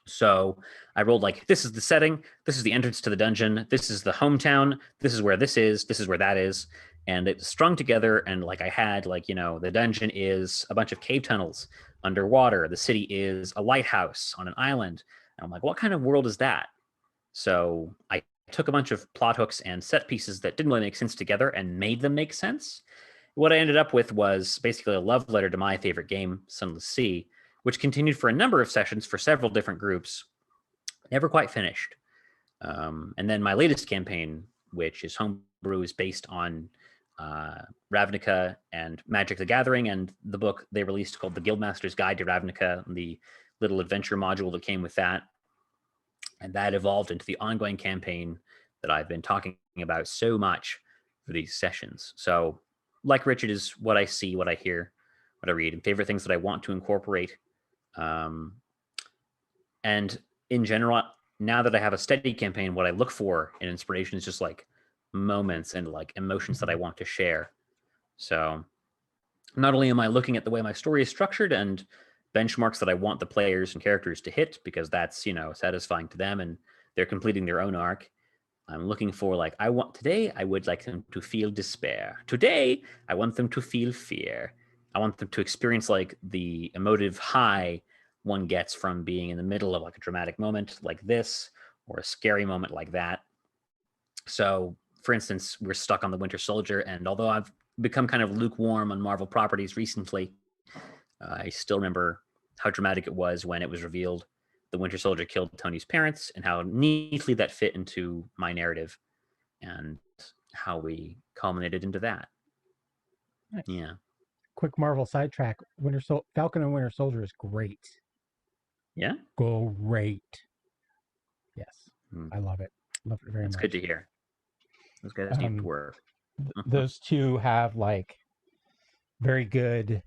So I rolled like, this is the setting, this is the entrance to the dungeon, this is the hometown, this is where this is where that is. And it strung together. And like I had like, the dungeon is a bunch of cave tunnels underwater. The city is a lighthouse on an island. And I'm like, what kind of world is that? So I took a bunch of plot hooks and set pieces that didn't really make sense together and made them make sense. What I ended up with was basically a love letter to my favorite game, Sunless Sea, which continued for a number of sessions for several different groups, never quite finished. And then my latest campaign, which is homebrew, is based on Ravnica and Magic the Gathering and the book they released called The Guildmaster's Guide to Ravnica, and the little adventure module that came with that. And that evolved into the ongoing campaign that I've been talking about so much for these sessions. So, like Richard, is what I see, what I hear, what I read, and favorite things that I want to incorporate. And in general, now that I have a steady campaign, what I look for in inspiration is just like moments and like emotions that I want to share. So not only am I looking at the way my story is structured and benchmarks that I want the players and characters to hit, because that's, satisfying to them and they're completing their own arc. I'm looking for like, today I would like them to feel despair. Today I want them to feel fear. I want them to experience like the emotive high one gets from being in the middle of like a dramatic moment like this or a scary moment like that. So, for instance, we're stuck on the Winter Soldier, and although I've become kind of lukewarm on Marvel properties recently, I still remember how dramatic it was when it was revealed the Winter Soldier killed Tony's parents and how neatly that fit into my narrative and how we culminated into that. Nice. Yeah. Quick Marvel sidetrack. Falcon and Winter Soldier is great. Yeah. Great. Yes. I love it. Love it very That's much. good to hear. Those guys need work. Those two have like very good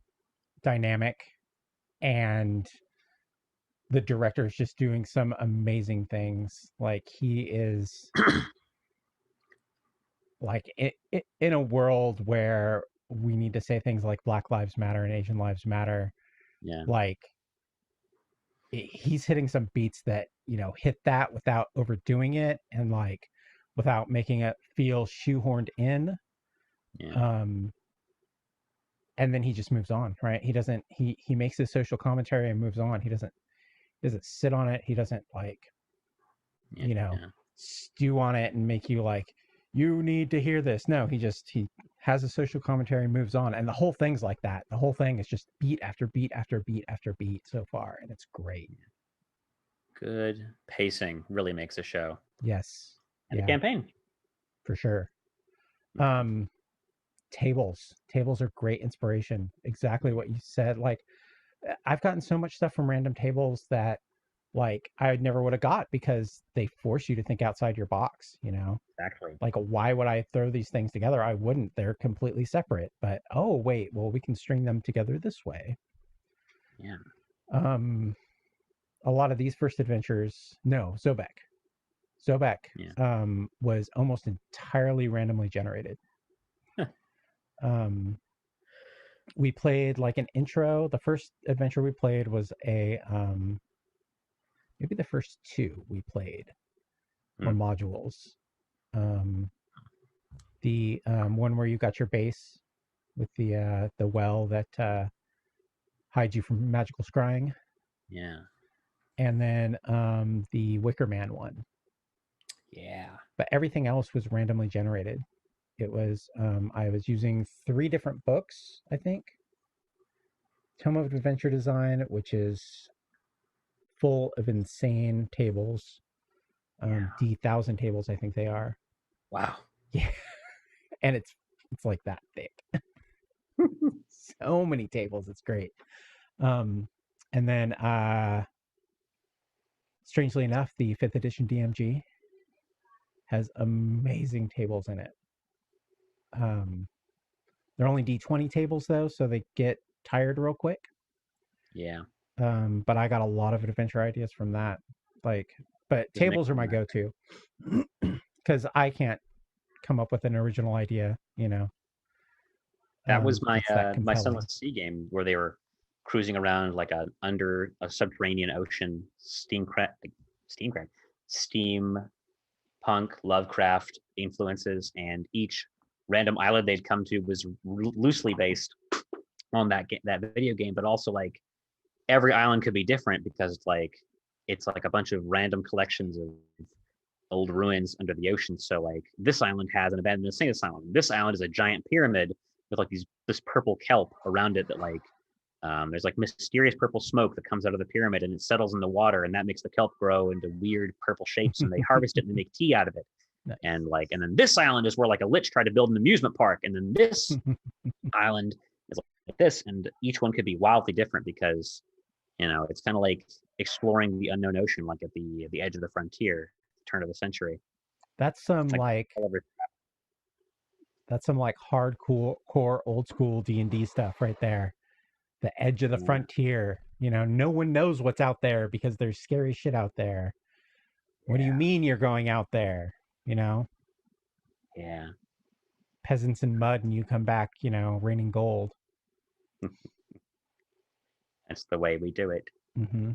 dynamic, and the director is just doing some amazing things. Like he is like in a world where we need to say things like Black Lives Matter and Asian Lives Matter. Yeah. Like he's hitting some beats that hit that without overdoing it and like without making it feel shoehorned in. Yeah. And then he just moves on, right? He doesn't he makes his social commentary and moves on. He doesn't sit on it. He doesn't like stew on it and make you like, you need to hear this. No, he has a social commentary, moves on, and the whole thing's like that. The whole thing is just beat after beat after beat after beat so far, and it's great. Good pacing really makes a show. Yes. And a campaign. For sure. Tables are great inspiration. Exactly what you said. Like I've gotten so much stuff from random tables that like I never would have got because they force you to think outside your box, Exactly. Like why would I throw these things together? I wouldn't. They're completely separate. But oh wait, well we can string them together this way. Yeah. A lot of these first adventures, no, Zobek. Was almost entirely randomly generated. We played like an intro. The first adventure we played was maybe the first two we played were modules. The one where you got your base with the well that hides you from magical scrying. Yeah. And then the Wicker Man one. Yeah. But everything else was randomly generated. It was I was using 3 different books, I think. Tome of Adventure Design, which is full of insane tables. D1000 tables, I think they are. Wow. Yeah. And it's like that thick. So many tables, it's great. And then strangely enough, the 5th edition DMG has amazing tables in it. They're only D20 tables though, so they get tired real quick. Yeah. But I got a lot of adventure ideas from that. But tables are my go-to because I can't come up with an original idea. That was my that's that my compelling. Sunless Sea game where they were cruising around like under a subterranean ocean, steampunk, Lovecraft influences, and each random island they'd come to was loosely based on that video game, but also like every island could be different because it's like a bunch of random collections of old ruins under the ocean. So like this island has an abandoned Sinus Island. This island is a giant pyramid with like this purple kelp around it that like there's like mysterious purple smoke that comes out of the pyramid and it settles in the water and that makes the kelp grow into weird purple shapes and they harvest it and they make tea out of it. Nice. And then this island is where like a lich tried to build an amusement park, and then this island is like this, and each one could be wildly different because it's kind of like exploring the unknown ocean, like at the edge of the frontier, turn of the century. That's some that's some hardcore old school D&D stuff right there. The edge of the frontier. No one knows what's out there because there's scary shit out there. What do you mean you're going out there? Yeah. Peasants in mud and you come back, raining gold. That's the way we do it. Mm-hmm.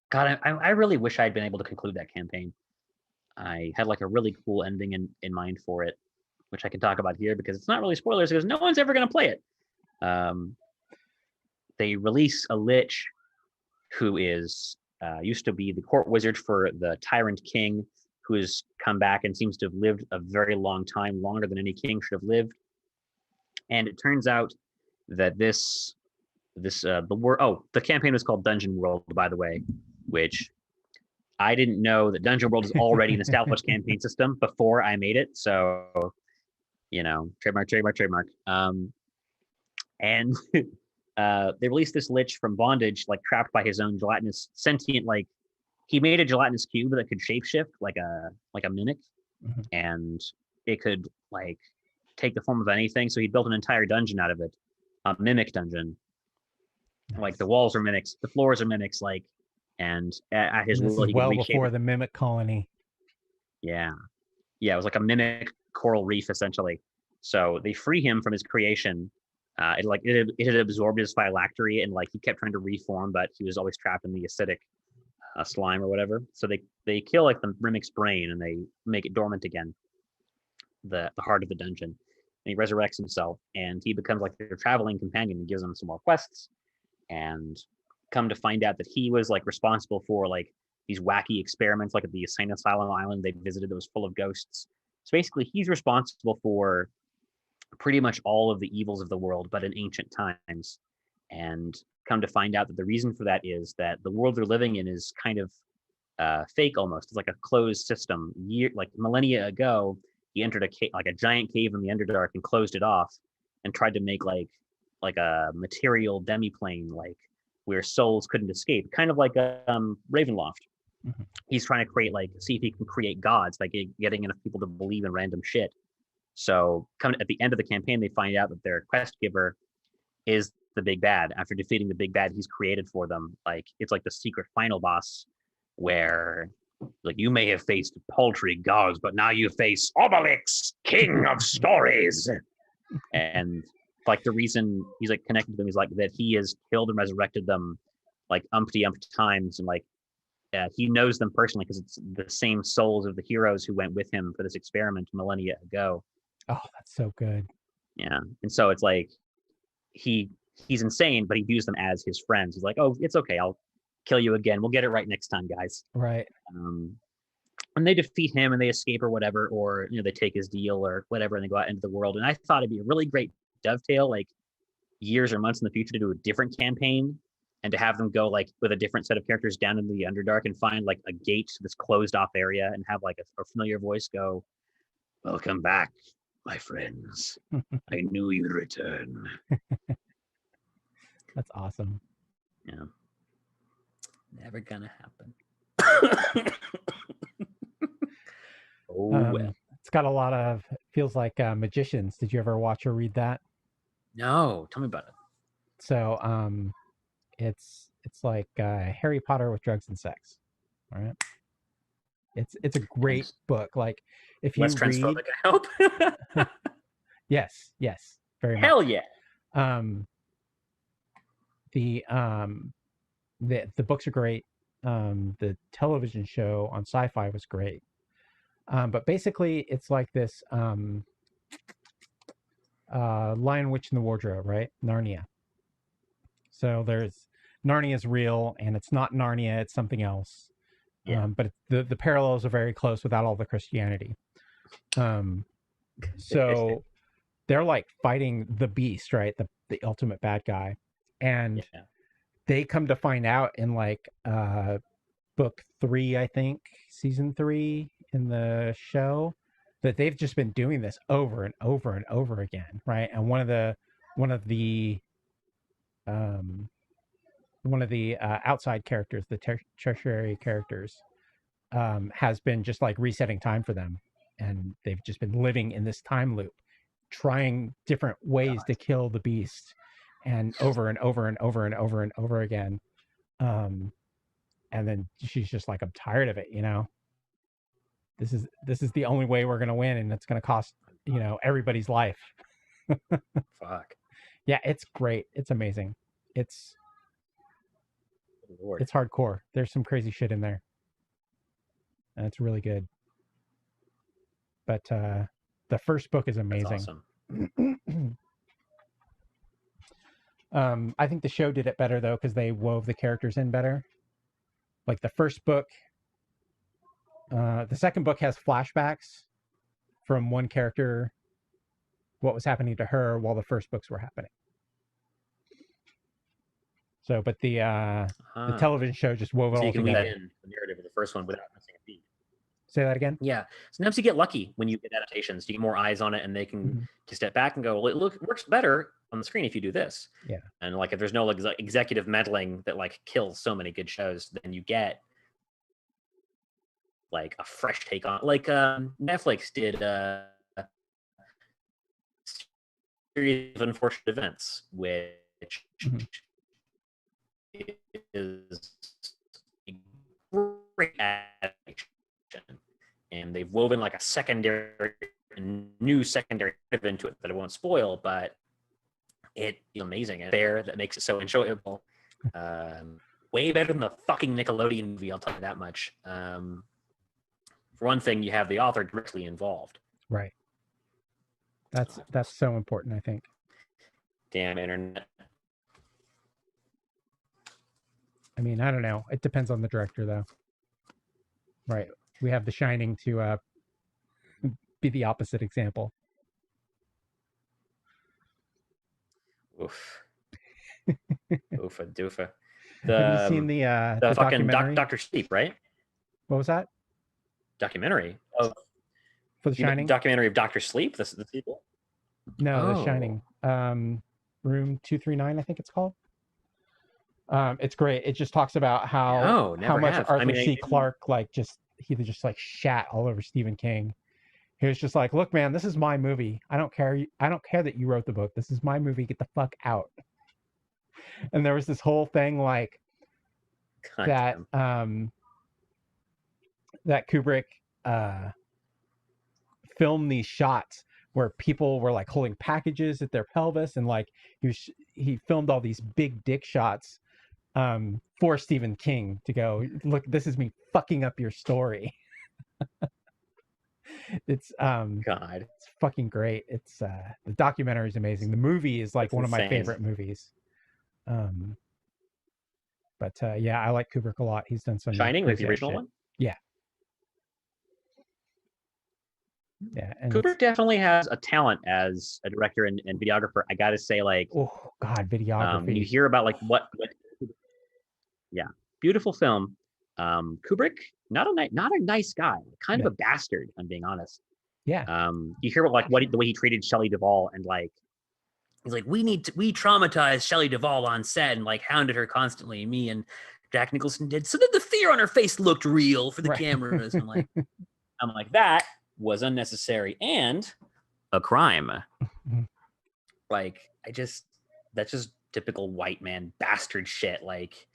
God, I really wish I'd been able to conclude that campaign. I had like a really cool ending in mind for it, which I can talk about here because it's not really spoilers because no one's ever going to play it. They release a lich who is used to be the court wizard for the Tyrant King, who has come back and seems to have lived a very long time, longer than any king should have lived. And it turns out that the campaign was called Dungeon World, by the way, which I didn't know that Dungeon World is already an established campaign system before I made it. So, trademark. And they released this lich from bondage, like trapped by his own gelatinous sentient, like he made a gelatinous cube that could shapeshift like a mimic, mm-hmm. and it could like take the form of anything. So he built an entire dungeon out of it, a mimic dungeon. Nice. Like the walls are mimics, the floors are mimics, and at his will, he well before the mimic colony. Yeah, it was like a mimic coral reef essentially. So they free him from his creation. It had absorbed his phylactery, and like he kept trying to reform, but he was always trapped in the acidic slime or whatever. So they kill like the mimic's brain and they make it dormant again, the heart of the dungeon. And he resurrects himself, and he becomes like their traveling companion and gives them some more quests. And come to find out that he was like responsible for like these wacky experiments, like at the Insane Asylum island they visited that was full of ghosts. So basically, he's responsible for pretty much all of the evils of the world, but in ancient times. And come to find out that the reason for that is that the world they're living in is kind of fake almost. It's like a closed system. Like millennia ago, he entered a giant cave in the Underdark and closed it off and tried to make like a material demiplane, like where souls couldn't escape, kind of like Ravenloft. Mm-hmm. He's trying to see if he can create gods by getting enough people to believe in random shit. So at the end of the campaign, they find out that their quest giver is the big bad. After defeating the big bad he's created for them, like it's like the secret final boss where like you may have faced paltry gods, but now you face Obelix, king of stories. And like the reason he's like connected to them is like that he has killed and resurrected them like umpty times, and like he knows them personally because it's the same souls of the heroes who went with him for this experiment millennia ago. Oh, that's so good. Yeah. And so it's like he's insane, but he views them as his friends. He's like, oh, it's okay, I'll kill you again, we'll get it right next time, guys. Right. And they defeat him and they escape or whatever, or they take his deal or whatever, and they go out into the world. And I thought it'd be a really great dovetail, like years or months in the future, to do a different campaign and to have them go like with a different set of characters down in the Underdark and find like a gate to this closed off area and have like a familiar voice go, welcome back, my friends. I knew you'd return. That's awesome. Yeah. Never gonna happen. Oh, well. It's got a lot of feels like Magicians. Did you ever watch or read that? No, tell me about it. So it's like Harry Potter with drugs and sex. All right. It's a great Nice. book. Like if you Less read, transphobic, I hope. yes, very much. Hell yeah. Um, the books are great. The television show on Sci-Fi was great. But basically, it's like this Lion, Witch, and the Wardrobe, right? Narnia. So there's Narnia is real, and it's not Narnia; it's something else. Yeah. But the parallels are very close without all the Christianity. So they're like fighting the beast, right? The ultimate bad guy, and Yeah. they come to find out in like book 3, I think, season 3 in the show, that they've just been doing this over and over and over again, right? And one of the outside characters, the tertiary characters, has been just like resetting time for them, and they've just been living in this time loop, trying different ways to kill the beast, and over and over and over and over and over again. And then she's just like, I'm tired of it, you know. This is the only way we're gonna win, and it's gonna cost, you know, everybody's life. Fuck. Yeah, it's great. It's amazing. It's Lord. it's hardcore. There's some crazy shit in there, and it's really good. But the first book is That's amazing. awesome. I think the show did it better though, because they wove the characters in better. Like the first book, the second book has flashbacks from one character, what was happening to her while the first books were happening. So, but the television show just wove it So all you can weave together. in the narrative of the first one without missing a beat. Say that again. Yeah. Sometimes you get lucky when you get adaptations. You get more eyes on it, and they can step back and go, well, it works better on the screen if you do this. Yeah. And like if there's no like executive meddling that like kills so many good shows, then you get like a fresh take on, like Netflix did a series of unfortunate events, which is a great adaptation, and they've woven like a new secondary into it that I won't spoil, but it is amazing and fair that makes it so enjoyable. Way better than the fucking Nickelodeon movie, I'll tell you that much. For one thing, you have the author directly involved. Right. That's so important, I think. Damn internet. I mean, I don't know. It depends on the director, though. Right. We have The Shining to be the opposite example. Oof. Oofa doofa. Have you seen the fucking documentary? Dr. Sleep, right? What was that? Documentary of For The Shining? Documentary of Dr. Sleep, the sequel. No, The Shining. Room 239, I think it's called. It's great. It just talks about how much Arthur C. Clarke he just like shat all over Stephen King. He was just like, "Look, man, this is my movie. I don't care that you wrote the book. This is my movie. Get the fuck out." And there was this whole thing like that Kubrick filmed these shots where people were like holding packages at their pelvis, and like he filmed all these big dick shots for Stephen King to go, "Look, this is me fucking up your story." It's it's fucking great. It's the documentary is amazing. The movie is like one of my favorite movies. But yeah, I like Kubrick a lot. He's done some Shining, like the original one. Yeah. Yeah, and Kubrick definitely has a talent as a director and videographer. I gotta say, like, oh god, videography. When you hear about like what yeah, beautiful film. Kubrick, not a nice guy, kind of a bastard. I'm being honest. Yeah. You hear about like the way he treated Shelley Duvall, and like he's like, we traumatized Shelley Duvall on set and like hounded her constantly. Me and Jack Nicholson did so that the fear on her face looked real for the Right. cameras. I'm like, that was unnecessary and a crime. Mhm. Like, that's just typical white man bastard shit. Like,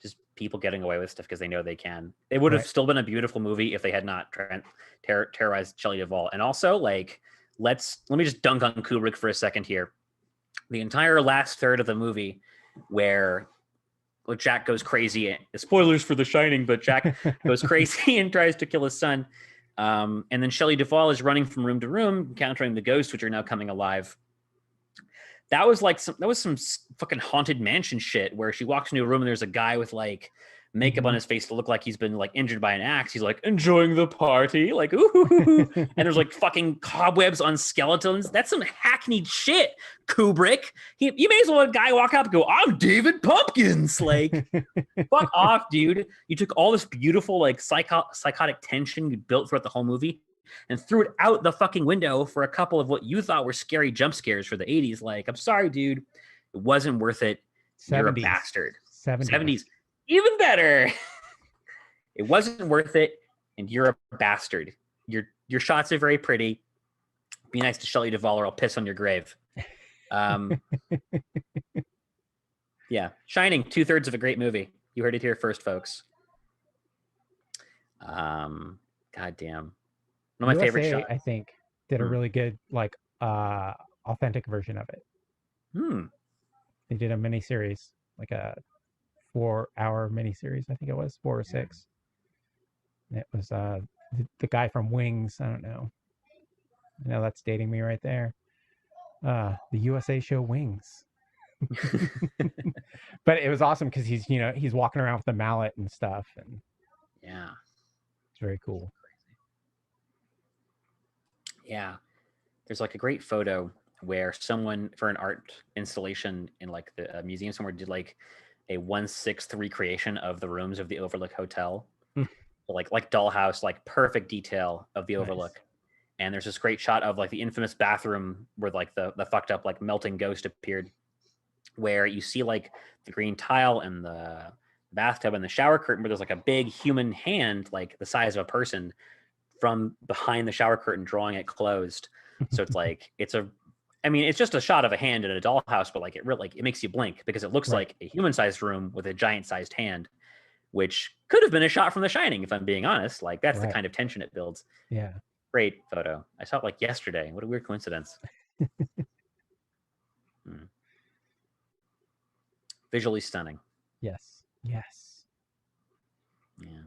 just people getting away with stuff because they know they can. It would have Right. still been a beautiful movie if they had not terrorized Shelley Duvall. And also, like, let me just dunk on Kubrick for a second here. The entire last third of the movie, where Jack goes crazy. Spoilers for The Shining, but Jack goes crazy and tries to kill his son. And then Shelley Duvall is running from room to room, encountering the ghosts, which are now coming alive. That was some fucking haunted mansion shit where she walks into a room and there's a guy with like makeup on his face to look like he's been like injured by an axe. He's like enjoying the party, like ooh, and there's like fucking cobwebs on skeletons. That's some hackneyed shit, Kubrick. You may as well let a guy walk up and go, "I'm David Pumpkins." Like, fuck off, dude. You took all this beautiful like psychotic tension you built throughout the whole movie and threw it out the fucking window for a couple of what you thought were scary jump scares for the 80s. Like, I'm sorry, dude. It wasn't worth it. You're a 70s. bastard. 70s. 70s. Even better. It wasn't worth it, and you're a bastard. Your shots are very pretty. Be nice to Shelley Duvall or I'll piss on your grave. Yeah. Shining, 2/3 of a great movie. You heard it here first, folks. Goddamn. One of my favorite USA, shots. I think, did a Hmm. really good like authentic version of it. They did a miniseries, like a 4-hour miniseries, I think it was 4 or 6. And it was the guy from Wings. I don't know. I know that's dating me right there. The USA show Wings. But it was awesome because he's walking around with a mallet and stuff, and Yeah. it's very cool. Yeah. There's like a great photo where someone for an art installation in like the museum somewhere did like a 1/6 recreation of the rooms of the Overlook Hotel. Hmm. like dollhouse, like perfect detail of the Nice. Overlook. And there's this great shot of like the infamous bathroom where like the fucked up like melting ghost appeared, where you see like the green tile and the bathtub and the shower curtain where there's like a big human hand like the size of a person from behind the shower curtain drawing it closed. So it's like it's just a shot of a hand in a dollhouse, but like it really like it makes you blink because it looks Right. like a human-sized room with a giant-sized hand, which could have been a shot from The Shining, if I'm being honest. Like that's the Right. kind of tension it builds. Yeah. Great photo. I saw it like yesterday. What a weird coincidence. Visually stunning. Yes. Yes. Yeah.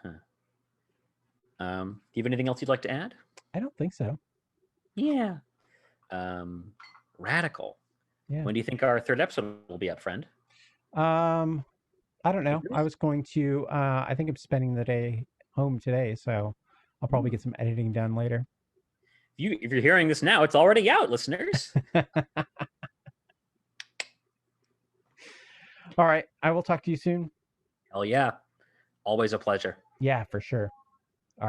Huh. Do you have anything else you'd like to add? I don't think so. Yeah. Radical. Yeah. When do you think our third episode will be up, friend? I don't know. I Yours? was going to. I think I'm spending the day home today, so I'll probably get some editing done later. If you're hearing this now, it's already out, listeners. All right. I will talk to you soon. Hell yeah. Always a pleasure. Yeah, for sure.